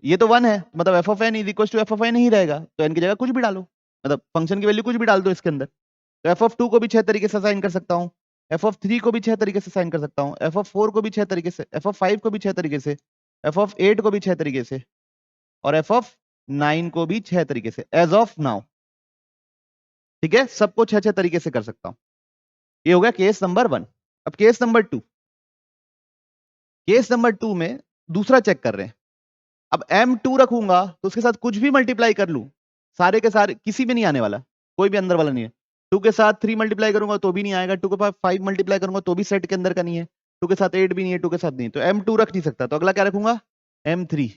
ये तो 1 है, मतलब f of n is equal to f of n ही रहेगा, तो n की जगह कुछ भी डालो, मतलब फंक्शन की वैल्यू कुछ भी डाल दो इसके अंदर। तो f ऑफ 2 को भी 6 तरीके से असाइन कर सकता हूं, f ऑफ 3 को भी 6 तरीके से असाइन कर सकता हूं, f ऑफ 4 को भी 6 तरीके से, f ऑफ 5 को भी 6 तरीके से, f ऑफ 8 को भी 6 तरीके से, और f ऑफ 9 को भी 6 तरीके से एज ऑफ नाउ, ठीक है। सबको 6 तरीके से कर सकता हूं। ये हो गया केस नंबर 1। अब केस नंबर 2, केस नंबर 2 में दूसरा चेक कर रहे हैं। अब m2 रखूंगा तो उसके साथ कुछ भी मल्टीप्लाई कर लूं, सारे के सारे किसी में नहीं आने वाला, कोई भी अंदर वाला नहीं है। 2 के साथ 3 मल्टीप्लाई करूंगा तो भी नहीं आएगा, 2 के साथ 5 मल्टीप्लाई करूंगा तो भी सेट के अंदर का नहीं है, 2 के साथ 8 भी नहीं है, 2 के साथ नहीं, तो m2 रख नहीं सकता, तो अगला क्या रखूंगा, m3।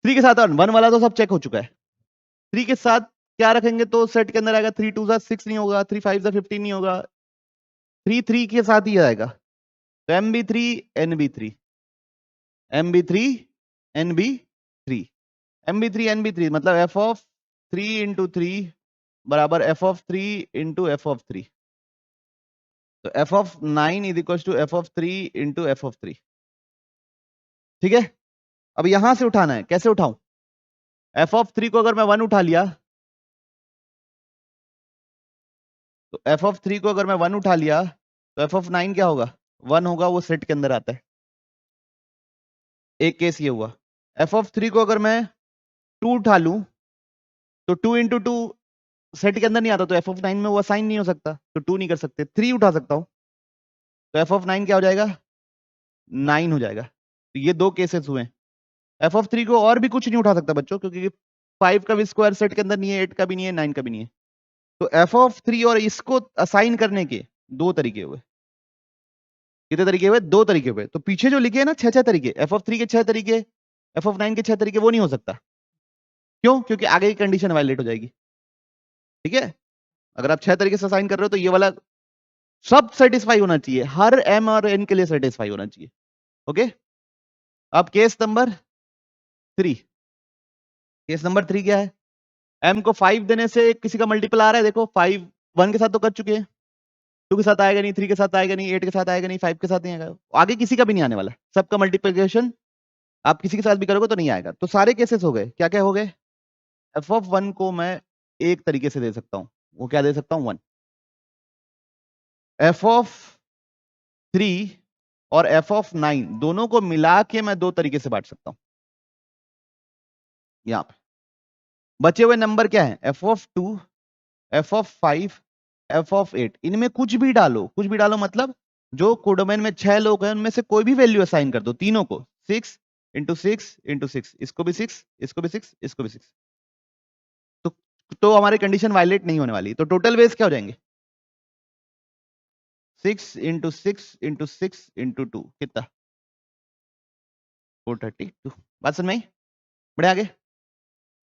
3 के साथ 1 वाला तो सब चेक हो चुका है, 3 के साथ क्या रखेंगे तो सेट के अंदर आएगा, 3 2 6 नहीं होगा, 3 5 15 नहीं होगा, 3 3 के साथ ही आएगा, तो mb3 nb3 mb3 nb3 mb3 nb3 मतलब f ऑफ 3 इंटू 3 बराबर f of 3 into f of 3, तो f of 9 is equal to f of 3 into f of 3, ठीक है। अब यहां से उठाना है, कैसे उठाऊं, f ऑफ 3 को अगर मैं 1 उठा लिया, तो f ऑफ 3 को अगर मैं 1 उठा लिया तो f ऑफ 9 क्या होगा, 1 होगा, वो सेट के अंदर आता है। एक केस ये हुआ। f ऑफ 3 को अगर मैं 2 उठा लूं तो 2 इंटू 2 सेट के अंदर नहीं आता, तो f ऑफ 9 में वो असाइन नहीं हो सकता, तो 2 नहीं कर सकते, 3 उठा सकता हूं, तो f ऑफ 9 क्या हो जाएगा, 9 हो जाएगा। तो ये दो केसेस हुए। f ऑफ 3 को और भी कुछ नहीं उठा सकता बच्चों, क्योंकि 5 का भी स्क्वायर सेट के अंदर नहीं है, 8 का भी नहीं है, 9 का भी नहीं है। तो f ऑफ 3 और इसको असाइन करने के दो तरीके हुए। कितने तरीके हुए, दो तरीके हुए। तो पीछे जो लिखे हैं ना 6 तरीके, f ऑफ 3 के 6 तरीके, f ऑफ 9 के 6 तरीके, वो नहीं हो सकता। क्यों, क्योंकि आगे की कंडीशन वायलेट हो जाएगी, ठीक है। अगर आप 6 तरीके से असाइन कर रहे हो तो ये वाला सब सेटिस्फाई होना चाहिए, हर m और n के लिए सेटिस्फाई होना चाहिए, ओके। अब केस नंबर 3, केस नंबर 3 क्या है, m को 5 देने से किसी का मल्टीपल आ रहा है, देखो 5 1 के साथ तो कर चुके हैं, 2 के साथ आएगा नहीं, 3 के साथ आएगा नहीं, 8 के साथ आएगा नहीं, 5 के साथ नहीं आएगा, आगे किसी का भी नहीं आने वाला, सबका मल्टीप्लिकेशन आप किसी के साथ भी करोगे तो नहीं आएगा। तो सारे केसेस हो गए, क्या क्या हो गए, f ऑफ 1 को मैं एक तरीके से दे सकता हूं, वो क्या दे सकता हूं, 1। f ऑफ 3 और f ऑफ 9 दोनों को मिला के मैं दो तरीके से बांट सकता हूं। यहां पे बचे हुए नंबर क्या है, f of 2, f of 5, f of 8, इनमें कुछ भी डालो, कुछ भी डालो मतलब जो कोडोमेन में 6 लोग हैं उनमें से कोई भी वैल्यू असाइन कर दो, तीनों को 6 इंटू 6 इंटू 6, इसको भी 6, इसको भी 6, इसको भी 6, तो हमारी कंडीशन वायलेट नहीं होने वाली। तो टोटल वेज क्या हो जाएंगे, 6 इंटू 6 इंटू 6 इंटू 2 कितना, 432। बात समझ में आई, बढ़े आगे।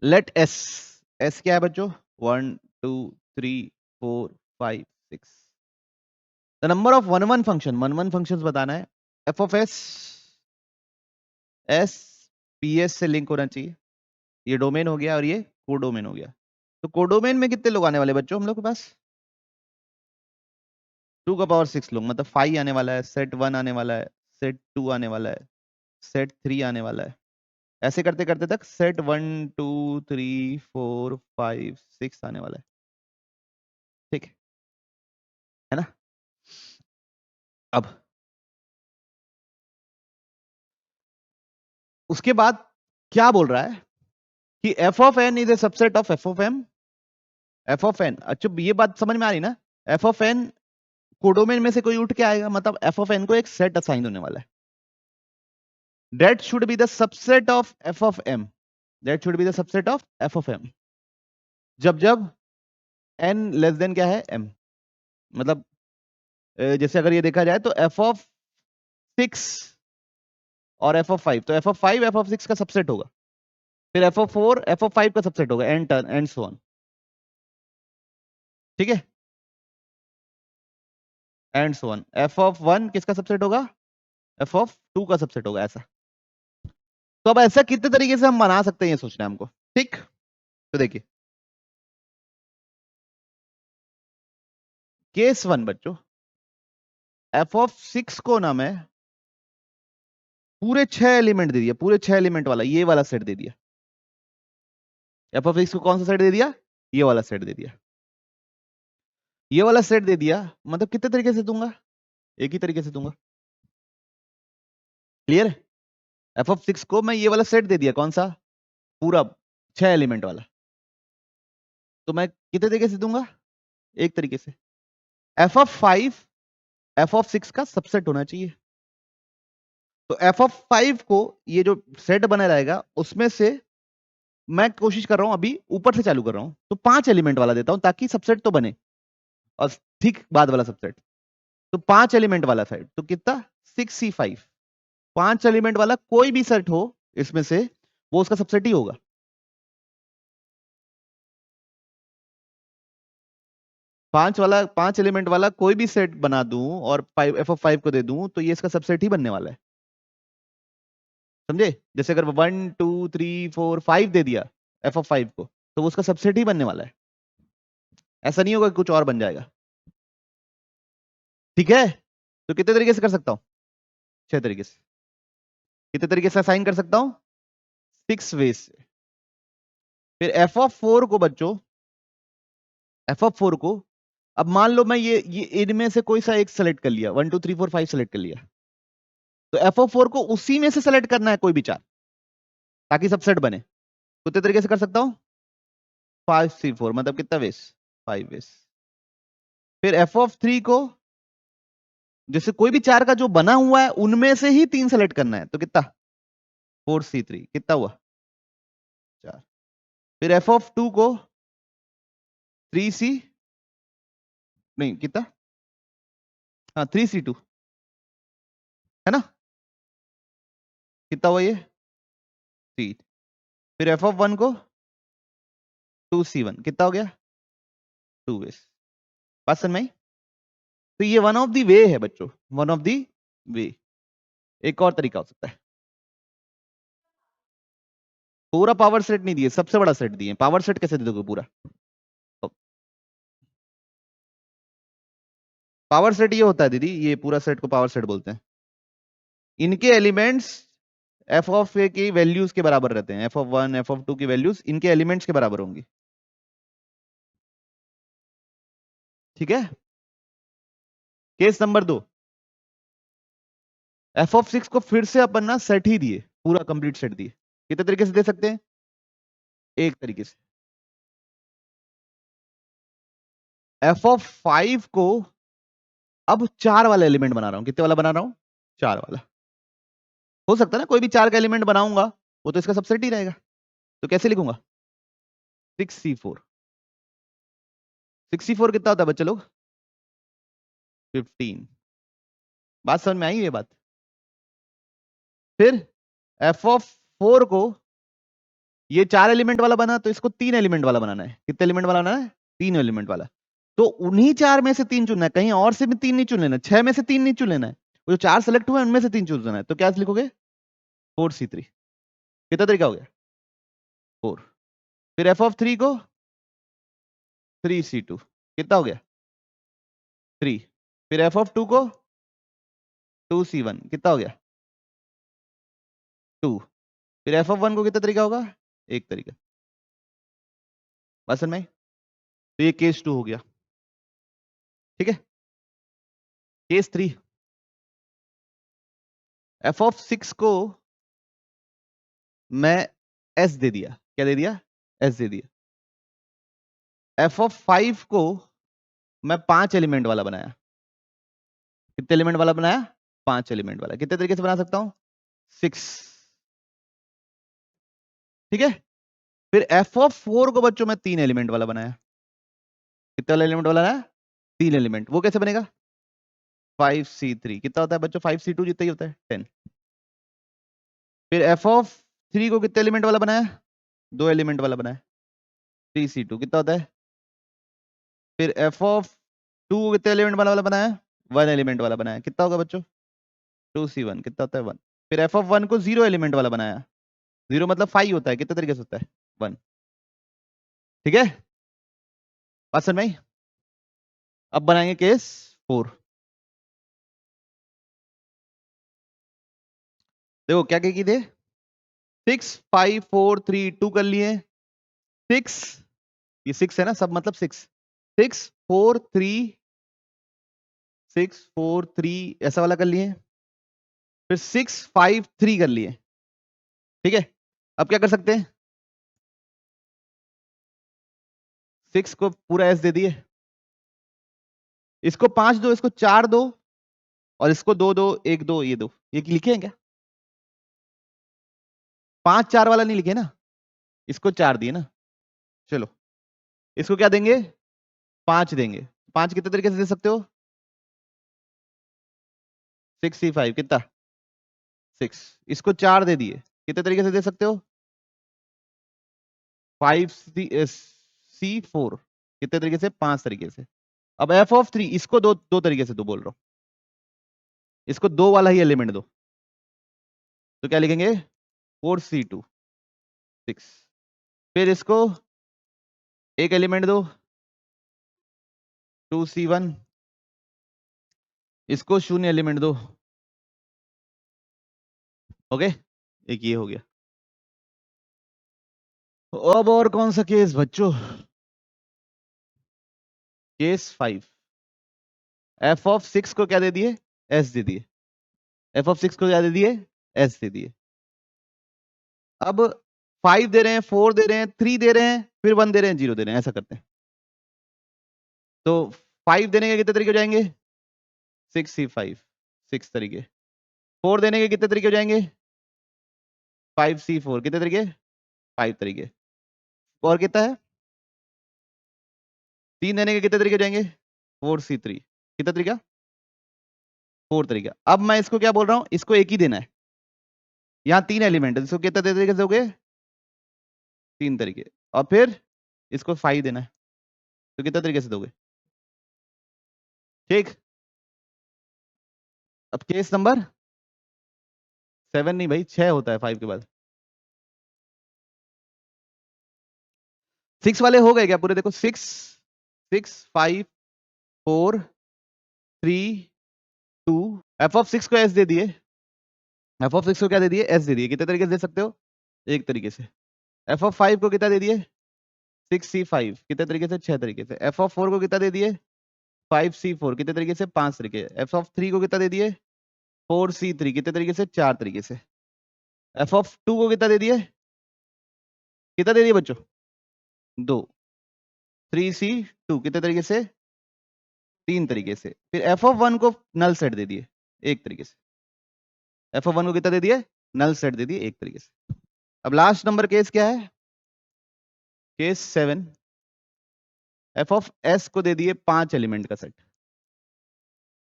लेट एस, एस क्या है बच्चों, 1 2 3 4 5 6, the number of one one functions बताना है। F of S, S P S से लिंक होना चाहिए, ये डोमेन हो गया और ये कोडोमेन हो गया। तो कोडोमेन में कितने लोग आने वाले बच्चों हम लोग के पास, 2 का पावर 6 लोग, मतलब 5 आने वाला है, सेट 1 आने वाला है, सेट 2 आने वाला है, सेट 3 आने वाला है, ऐसे करते करते तक सेट 1 2 3 4 5 6 आने वाला है, ठीक है ना। अब उसके बाद क्या बोल रहा है कि F of N is a subset of F of M. F of N, अच्छा ये बात समझ में आ रही ना? एफ ऑफ एन कोडोमेन में से कोई उठ के आएगा, मतलब एफ ऑफ एन को एक सेट असाइन होने वाला है। That should be the subset of F of M. That should be the subset of F of M जब जब एन लेस देन क्या है, एम। मतलब जैसे अगर ये देखा जाए तो एफ ऑफ 6 और एफ ऑफ 5, तो एफ ऑफ 5 एफ ऑफ 6 का सबसेट होगा, फिर एफ ऑफ 4 एफ ऑफ 5 का सबसेट होगा, एंड सो ऑन। ठीक है, and so on. F of 1 किसका सबसेट होगा, एफ ऑफ 2 का सबसेट होगा, ऐसा। तो अब ऐसा कितने तरीके से हम बना सकते हैं, ये सोचना है हमको। ठीक, तो देखिए केस 1 बच्चों, एफ ऑफ 6 को ना मैं पूरे 6 एलिमेंट दे दिया, पूरे 6 एलिमेंट वाला ये वाला सेट दे दिया। एफ ऑफ 6 को कौन सा सेट दे दिया, ये वाला सेट दे दिया। ये वाला सेट दे दिया, मतलब कितने तरीके से दूंगा, एक ही तरीके से दूंगा। क्लियर? एफ ऑफ 6 को मैं ये वाला सेट दे दिया, कौन सा, पूरा 6 एलिमेंट वाला। तो मैं कितने तरीके से दूंगा, एक तरीके से। एफ ऑफ 5 एफ ऑफ 6 का सबसेट होना चाहिए। तो एफ ऑफ 5 को ये जो सेट बना रहेगा उसमें से मैं कोशिश कर रहा हूं, अभी ऊपर से चालू कर रहा हूं, तो 5 एलिमेंट वाला देता हूं ताकि सबसेट तो बने, और ठीक बाद वाला सबसेट। तो 5 एलिमेंट वाला सेट, तो कितना, 6C5। 5 एलिमेंट वाला कोई भी सेट हो इसमें से, वो उसका सबसेट ही होगा। पांच एलिमेंट वाला कोई भी सेट बना दूं और एफ ऑफ 5 को दे दूं, तो ये इसका सबसेट ही बनने वाला है। समझे? जैसे अगर 1 2 3 4 5 दे दिया एफ ऑफ 5 को, तो वो उसका सबसेट ही बनने वाला है। ऐसा नहीं होगा कि कुछ और बन जाएगा। ठीक है, तो कितने तरीके से कर सकता हूं, 6 तरीके से। कितने तरीके से असाइन कर सकता हूं, 6 वे से। फिर एफ ऑफ 4 को बच्चों, एफ ऑफ 4 को, अब मान लो मैं ये इनमें से कोई सा एक सेलेक्ट कर लिया, 1 2 3 4 5 सेलेक्ट कर लिया, तो एफ ऑफ 4 को उसी में से सेलेक्ट करना है, कोई भी 4, ताकि सबसेट बने। कितने तरीके से कर सकता हूं, 5C4, मतलब कितना वेस, 5 वेस। फिर एफ ऑफ 3 को, जैसे कोई भी 4 का जो बना हुआ है उनमें से ही 3 सेलेक्ट करना है, तो कितना, 4C3, कितना हुआ, 4। फिर एफ ऑफ 2 को 3C, नहीं कितना, हाँ 3C2, है ना, कितना हुआ ये, 3। फिर एफ ऑफ 1 को 2C1, कितना हो गया, 2 वेस। बात समझ में आई? तो ये वन ऑफ दी वे है बच्चों, वन ऑफ दी वे। एक और तरीका हो सकता है, पूरा पावर सेट नहीं दिए, सबसे बड़ा सेट दिए। पावर सेट कैसे दे दोगे पूरा, पावर सेट ये होता है दीदी, ये पूरा सेट को पावर सेट बोलते हैं। इनके एलिमेंट्स एफ ऑफ ए की वैल्यूज के बराबर रहते हैं, एफ ऑफ 1 एफ ऑफ 2 की वैल्यूज इनके एलिमेंट्स के बराबर होंगी। ठीक है, केस नंबर 2, एफ ऑफ 6 को फिर से अपन ना सेट ही दिए, पूरा कंप्लीट सेट दिए। कितने तरीके से दे सकते हैं, एक तरीके से। एफ ऑफ 5 को अब 4 वाला एलिमेंट बना रहा हूं, कितने वाला बना रहा हूं, 4 वाला। हो सकता है ना कोई भी 4 का एलिमेंट बनाऊंगा, वो तो इसका सबसेट ही रहेगा। तो कैसे लिखूंगा, 6C4। 6C4 कितना होता है बच्चे लोग, 15। बात समझ में आई ये बात? फिर एफ ऑफ 4 को, ये 4 एलिमेंट वाला बना, तो इसको 3 एलिमेंट वाला बनाना है। कितने एलिमेंट वाला बनाना है, 3 एलिमेंट वाला। तो उन्हीं 4 में से 3 चुनना है, कहीं और से भी 3 नहीं चुन लेना, 6 में से 3 नहीं चुन लेना है। वो जो 4 सेलेक्ट हुए उनमें से 3 चूज करना है। तो क्या लिखोगे, 4C3। कितना तरीका हो गया, 4। फिर एफ ऑफ 3 को 3C2, कितना हो गया, 3। फिर एफ ऑफ 2 को 2C1, कितना हो गया, 2। फिर एफ ऑफ 1 को कितना तरीका होगा, एक तरीका। बस में, तो ये केस 2 हो गया। ठीक है, केस 3, एफ ऑफ 6 को मैं एस दे दिया, क्या दे दिया, एस दे दिया। एफ ऑफ 5 को मैं 5 एलिमेंट वाला बनाया। कितने एलिमेंट वाला बनाया, 5 एलिमेंट वाला। कितने तरीके से बना सकता हूं, 6, ठीक है। फिर एफ ऑफ 4 को बच्चों मैं 3 एलिमेंट वाला बनाया। कितने वाला एलिमेंट वाला है, 3 एलिमेंट। वो कैसे बनेगा, 5c3 कितना होता है बच्चों, 5c2 जितना ही होता है 10। फिर एफ ऑफ 3 को कितने एलिमेंट वाला बनाया, 2 एलिमेंट वाला बनाया, 3c2 कितना होता है। फिर एफ ऑफ 2 को कितने एलिमेंट वाला बनाया, 1 एलिमेंट वाला बनाया, कितना होगा बच्चों, 2c1 कितना होता है 1। फिर एफ ऑफ 1 को 0 एलिमेंट वाला बनाया, 0 मतलब 5 होता है, कितने तरीके से होता है, 1, ठीक है। बात समझ में आई? अब बनाएंगे केस 4। देखो क्या क्या की थे, 6 5 4 3 2 कर लिए, 6 ये 6 है ना, सब मतलब 6 6 4 3 6 4 3 ऐसा वाला कर लिए। फिर 6 5 3 कर लिए, ठीक है। अब क्या कर सकते हैं, 6 को पूरा एस दे दिए, इसको 5 दो, इसको 4 दो, और इसको 2 2 1 2 ये दो, ये लिखे हैं क्या, 5 4 वाला नहीं लिखे ना, इसको 4 दिए ना। चलो इसको क्या देंगे, 5 देंगे। 5 कितने तरीके से दे सकते हो, 6c5 कितना 6, इसको 4 दे दिए, कितने तरीके से दे सकते हो, 5c4 कितने तरीके से, 5 तरीके से। अब एफ ऑफ 3 इसको दो तरीके से दो बोल रहा हूं, इसको 2 वाला ही एलिमेंट दो, तो क्या लिखेंगे 4c2 6। फिर इसको एक एलिमेंट दो 2c1, इसको 0 एलिमेंट दो, ओके, एक ये हो गया। अब और कौन सा केस बच्चों, केस 5। एफ ऑफ 6 को क्या दे दिए, एस दे दिए, एफ ऑफ 6 को क्या दे दिए, एस दे दिए। अब 5 दे रहे हैं, 4 दे रहे हैं, 3 दे रहे हैं, फिर 1 दे रहे हैं, 0 दे रहे हैं, ऐसा करते हैं। तो 5 देने के कितने तरीके हो जाएंगे, 6c5 6 तरीके। 4 देने के कितने तरीके हो जाएंगे, 5c4 कितने तरीके, 5 तरीके। और कितना है, 3 देने के कितने तरीके हो जाएंगे, 4c3 कितना तरीका, 4 तरीका। अब मैं इसको क्या बोल रहा हूं, इसको एक ही देना है, यहाँ 3 एलिमेंट है, इसको कितने तरीके से दोगे, 3 तरीके। और फिर इसको 5 देना है, तो कितने तरीके से दोगे, ठीक। अब केस नंबर 7 नहीं भाई, 6 होता है 5 के बाद। 6 वाले हो गए क्या पूरे, देखो 6 6 5 4 3 2। एफ ऑफ 6 को एस दे दिए, एफ ऑफ 6 को क्या दे दिए, एस दे दिए। कितने तरीके से दे सकते हो, एक तरीके से। एफ ऑफ 5 को कितना दे दिए, 6c5 कितने तरीके से, 6 तरीके से। एफ ऑफ 4 को कितना दे दिए, 5c4 कितने तरीके से, 5 तरीके। एफ ऑफ 3 को कितना दे दिए, 4c3 कितने तरीके से, 4 तरीके से। एफ ऑफ 2 को कितना दे दिए, कितना दे दिए बच्चों, 2। 3c2 कितने तरीके से, 3 तरीके से। फिर एफ ऑफ 1 को नल सेट दे दिए, एक तरीके से। एफ ऑफ 1 को कितना दे दिए, नल सेट दे दिए, एक तरीके से। अब लास्ट नंबर केस क्या है, केस 7। एफ ऑफ एस को दे दिए 5 एलिमेंट का सेट।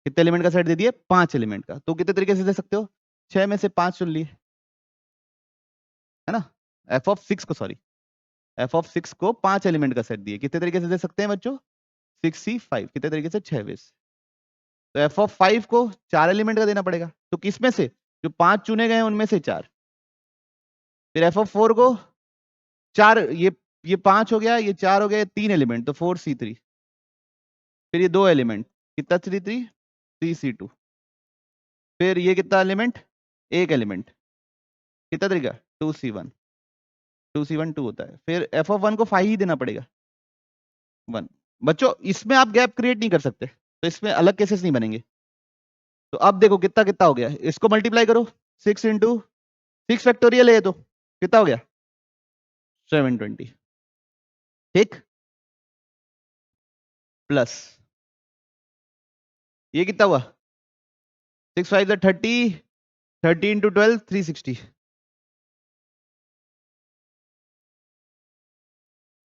कितने एलिमेंट का सेट दे दिए, 5 एलिमेंट का। तो कितने तरीके से दे सकते हो, 6 में से 5 चुन लिए, है ना। एफ ऑफ 6 को, सॉरी, एफ ऑफ 6 को 5 एलिमेंट का सेट दिए, कितने तरीके से दे सकते हैं बच्चों, 6c5 कितने तरीके से, 6 वे से। तो एफ ऑफ 5 को 4 एलिमेंट का देना पड़ेगा, तो किसमें से, जो 5 चुने गए हैं उनमें से 4। फिर एफ ऑफ 4 को 4, ये 5 हो गया, ये 4 हो गया, 3 एलिमेंट, तो 4c3। फिर ये 2 एलिमेंट, कितना 3c2। फिर ये कितना एलिमेंट, एक एलिमेंट, कितना तरीका, 2c1 2 होता है। फिर एफ ऑफ 1 को 5 ही देना पड़ेगा, 1। बच्चों इसमें आप गैप क्रिएट नहीं कर सकते, तो इसमें अलग केसेस नहीं बनेंगे। तो अब देखो कितना कितना हो गया, इसको मल्टीप्लाई करो, 6 इंटू 6 फैक्टोरियल है ये, तो कितना हो गया 720, ठीक, प्लस ये कितना हुआ 6 5 30, 30 into 12 360,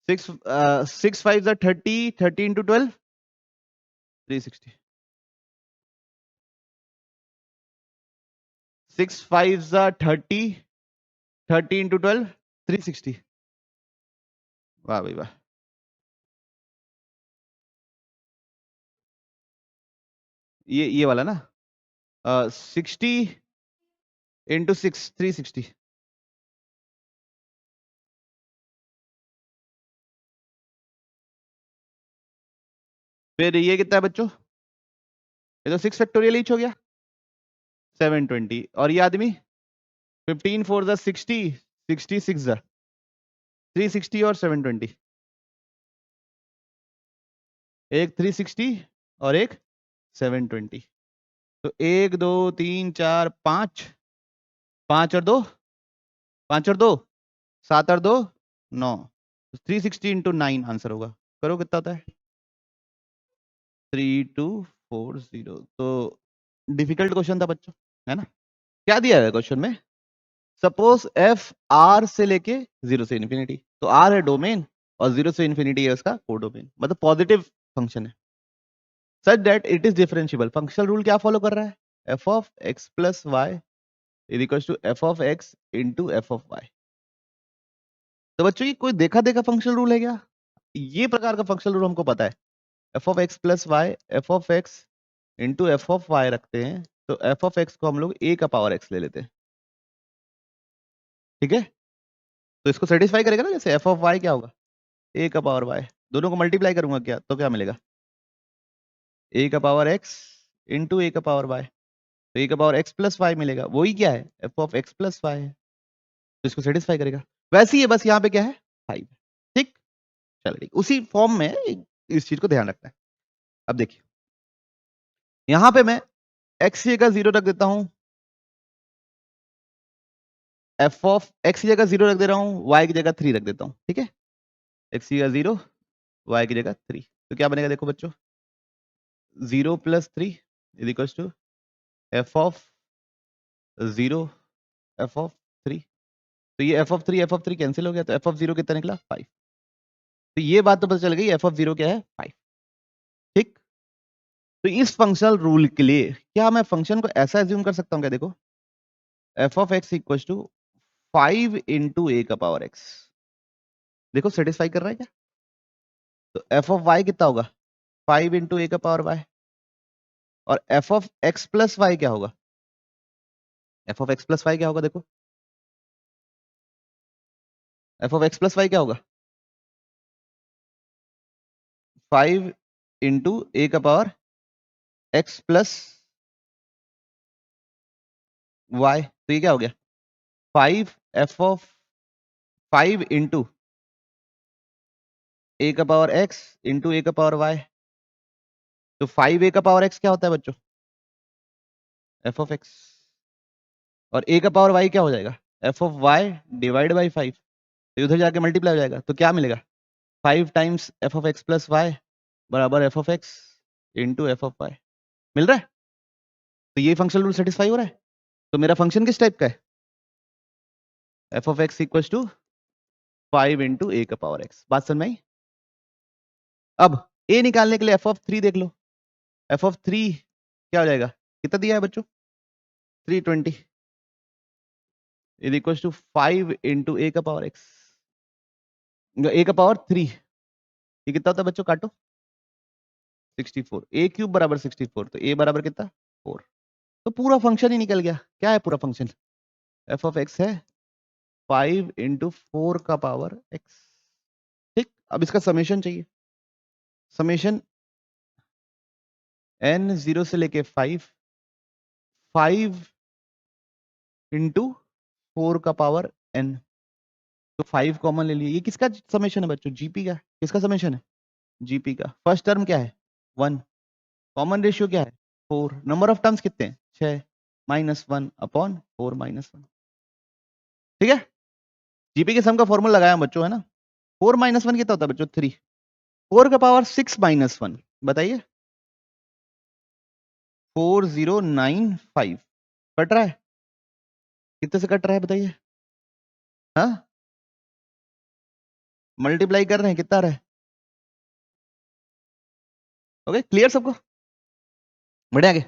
6 5 30, 30 into 12 360, 6 5 30, 30 into 12 360। वाह भाई वाह, ये वाला ना 60 into 6 360, फिर ये कितना है बच्चों, ये तो 6 फैक्टोरियल ईच हो गया 720, और ये आदमी 15 4 60, 60 6 360 और 720, एक 360 और एक 720, तो 1 2 3 4 5, 5 और 2, 5 और 2 7 और 2 9, 360 into 9 आंसर होगा। करो कितना होता है 3240। तो डिफिकल्ट क्वेश्चन था बच्चों, है ना। क्या दिया है क्वेश्चन में, सपोज एफ आर से लेके 0 से इन्फिनिटी, तो आर है डोमेन और 0 से इन्फिनिटी है उसका कोडोमेन, मतलब पॉजिटिव फंक्शन है, such that it is differentiable. Functional rule क्या फॉलो कर रहा है, F of X plus Y is equal to F of X into F of Y. तो बच्चों ये कोई देखा देखा फंक्शनल रूल है क्या, ये प्रकार का फंक्शनल रूल हमको पता है, F of X plus Y F of X into F of Y रखते हैं, तो एफ ऑफ एक्स को हम लोग ए का पावर एक्स ले लेते हैं, ठीक है। तो इसको सेटिस्फाई करेगा ना, जैसे एफ ऑफ वाई क्या होगा ए का पावर वाई, दोनों को मल्टीप्लाई करूंगा क्या, तो क्या मिलेगा ए का पावर एक्स इंटू ए का पावर वाई, तो ए का पावर एक्स प्लस वाई मिलेगा, वही क्या है F of X plus Y है, तो इसको सेटिस्फाई करेगा। वैसे ही है, बस यहाँ पे क्या है 5, ठीक। चलो ठीक, उसी फॉर्म में इस चीज को ध्यान रखना है। अब देखिए यहाँ पे मैं एक्स की जगह 0 रख देता हूँ, एफ ऑफ एक्स की जगह 0 रख दे रहा हूँ, वाई की जगह 3 रख देता हूँ, ठीक है। एक्स की जगह 0, वाई की जगह 3, तो क्या बनेगा देखो बच्चों, 0 plus 3 is equal to F of 0 F of 3, तो ये F of 3 F of 3 cancel हो गया, तो एफ ऑफ 0 कितना निकला 5। तो ये बात तो पता चल गई एफ ऑफ 0 क्या है 5, ठीक। तो इस फंक्शनल रूल के लिए क्या मैं फंक्शन को ऐसा एज्यूम कर सकता हूँ क्या, देखो F of X equal to 5 into A का पावर एक्स, देखो सेटिस्फाई कर रहा है क्या। तो एफ ऑफ वाई कितना होगा 5 इंटू ए का पावर वाई, और F of X plus Y क्या होगा, F of X plus Y क्या होगा, देखो F of X plus Y क्या होगा 5 इंटू ए का पावर एक्स प्लस वाई, तो ये क्या हो गया 5 एफ ऑफ 5 इंटू ए का पावर एक्स इंटू ए का पावर वाई, तो 5 ए का पावर एक्स क्या होता है बच्चों एफ ऑफ एक्स, और ए का पावर वाई क्या हो जाएगा F of Y divide by 5, तो उधर जाके मल्टीप्लाई हो जाएगा, तो क्या मिलेगा 5 times F of X plus Y बराबर F of X into F of Y, मिल रहा है। तो ये फंक्शनल रूल सेटिस्फाई हो रहा है, तो मेरा फंक्शन किस टाइप का है F of X equal to 5 into A का पावर एक्स, बात समझ में आई। अब ए निकालने के लिए एफ ऑफ 3 देख लो, एफ ऑफ 3 क्या हो जाएगा, कितना दिया है बच्चों 320 is equal to 5 into A का पावर एक्स, ए का पावर 3, ये कितना होता है बच्चों, काटो 64, ए क्यूब बराबर 64, तो ए बराबर कितना 4, तो पूरा फंक्शन ही निकल गया। क्या है पूरा फंक्शन, एफ ऑफ एक्स है 5 इंटू 4 का पावर एक्स, ठीक। अब इसका समेशन चाहिए, समेशन n 0 से लेके 5 इंटू 4 का पावर n, तो 5 कॉमन ले लिए, ये किसका समेशन है बच्चों जीपी का, किसका समेशन है जीपी का। फर्स्ट टर्म क्या है 1, कॉमन रेशियो क्या है 4, नंबर ऑफ टर्म्स कितने हैं 6 -1 अपॉन 4 -1, ठीक है। जीपी के सम का फॉर्मूला लगाया बच्चों, है ना। 4 माइनस 1 कितना होता है बच्चों? 3। 4 का पावर 6 माइनस 1, बताइए। 4095 कट रहा है, कितने से कट रहा है बताइए? हाँ, मल्टीप्लाई कर रहे हैं, कितना आ रहा है? ओके, क्लियर सबको? बढ़िया आगे।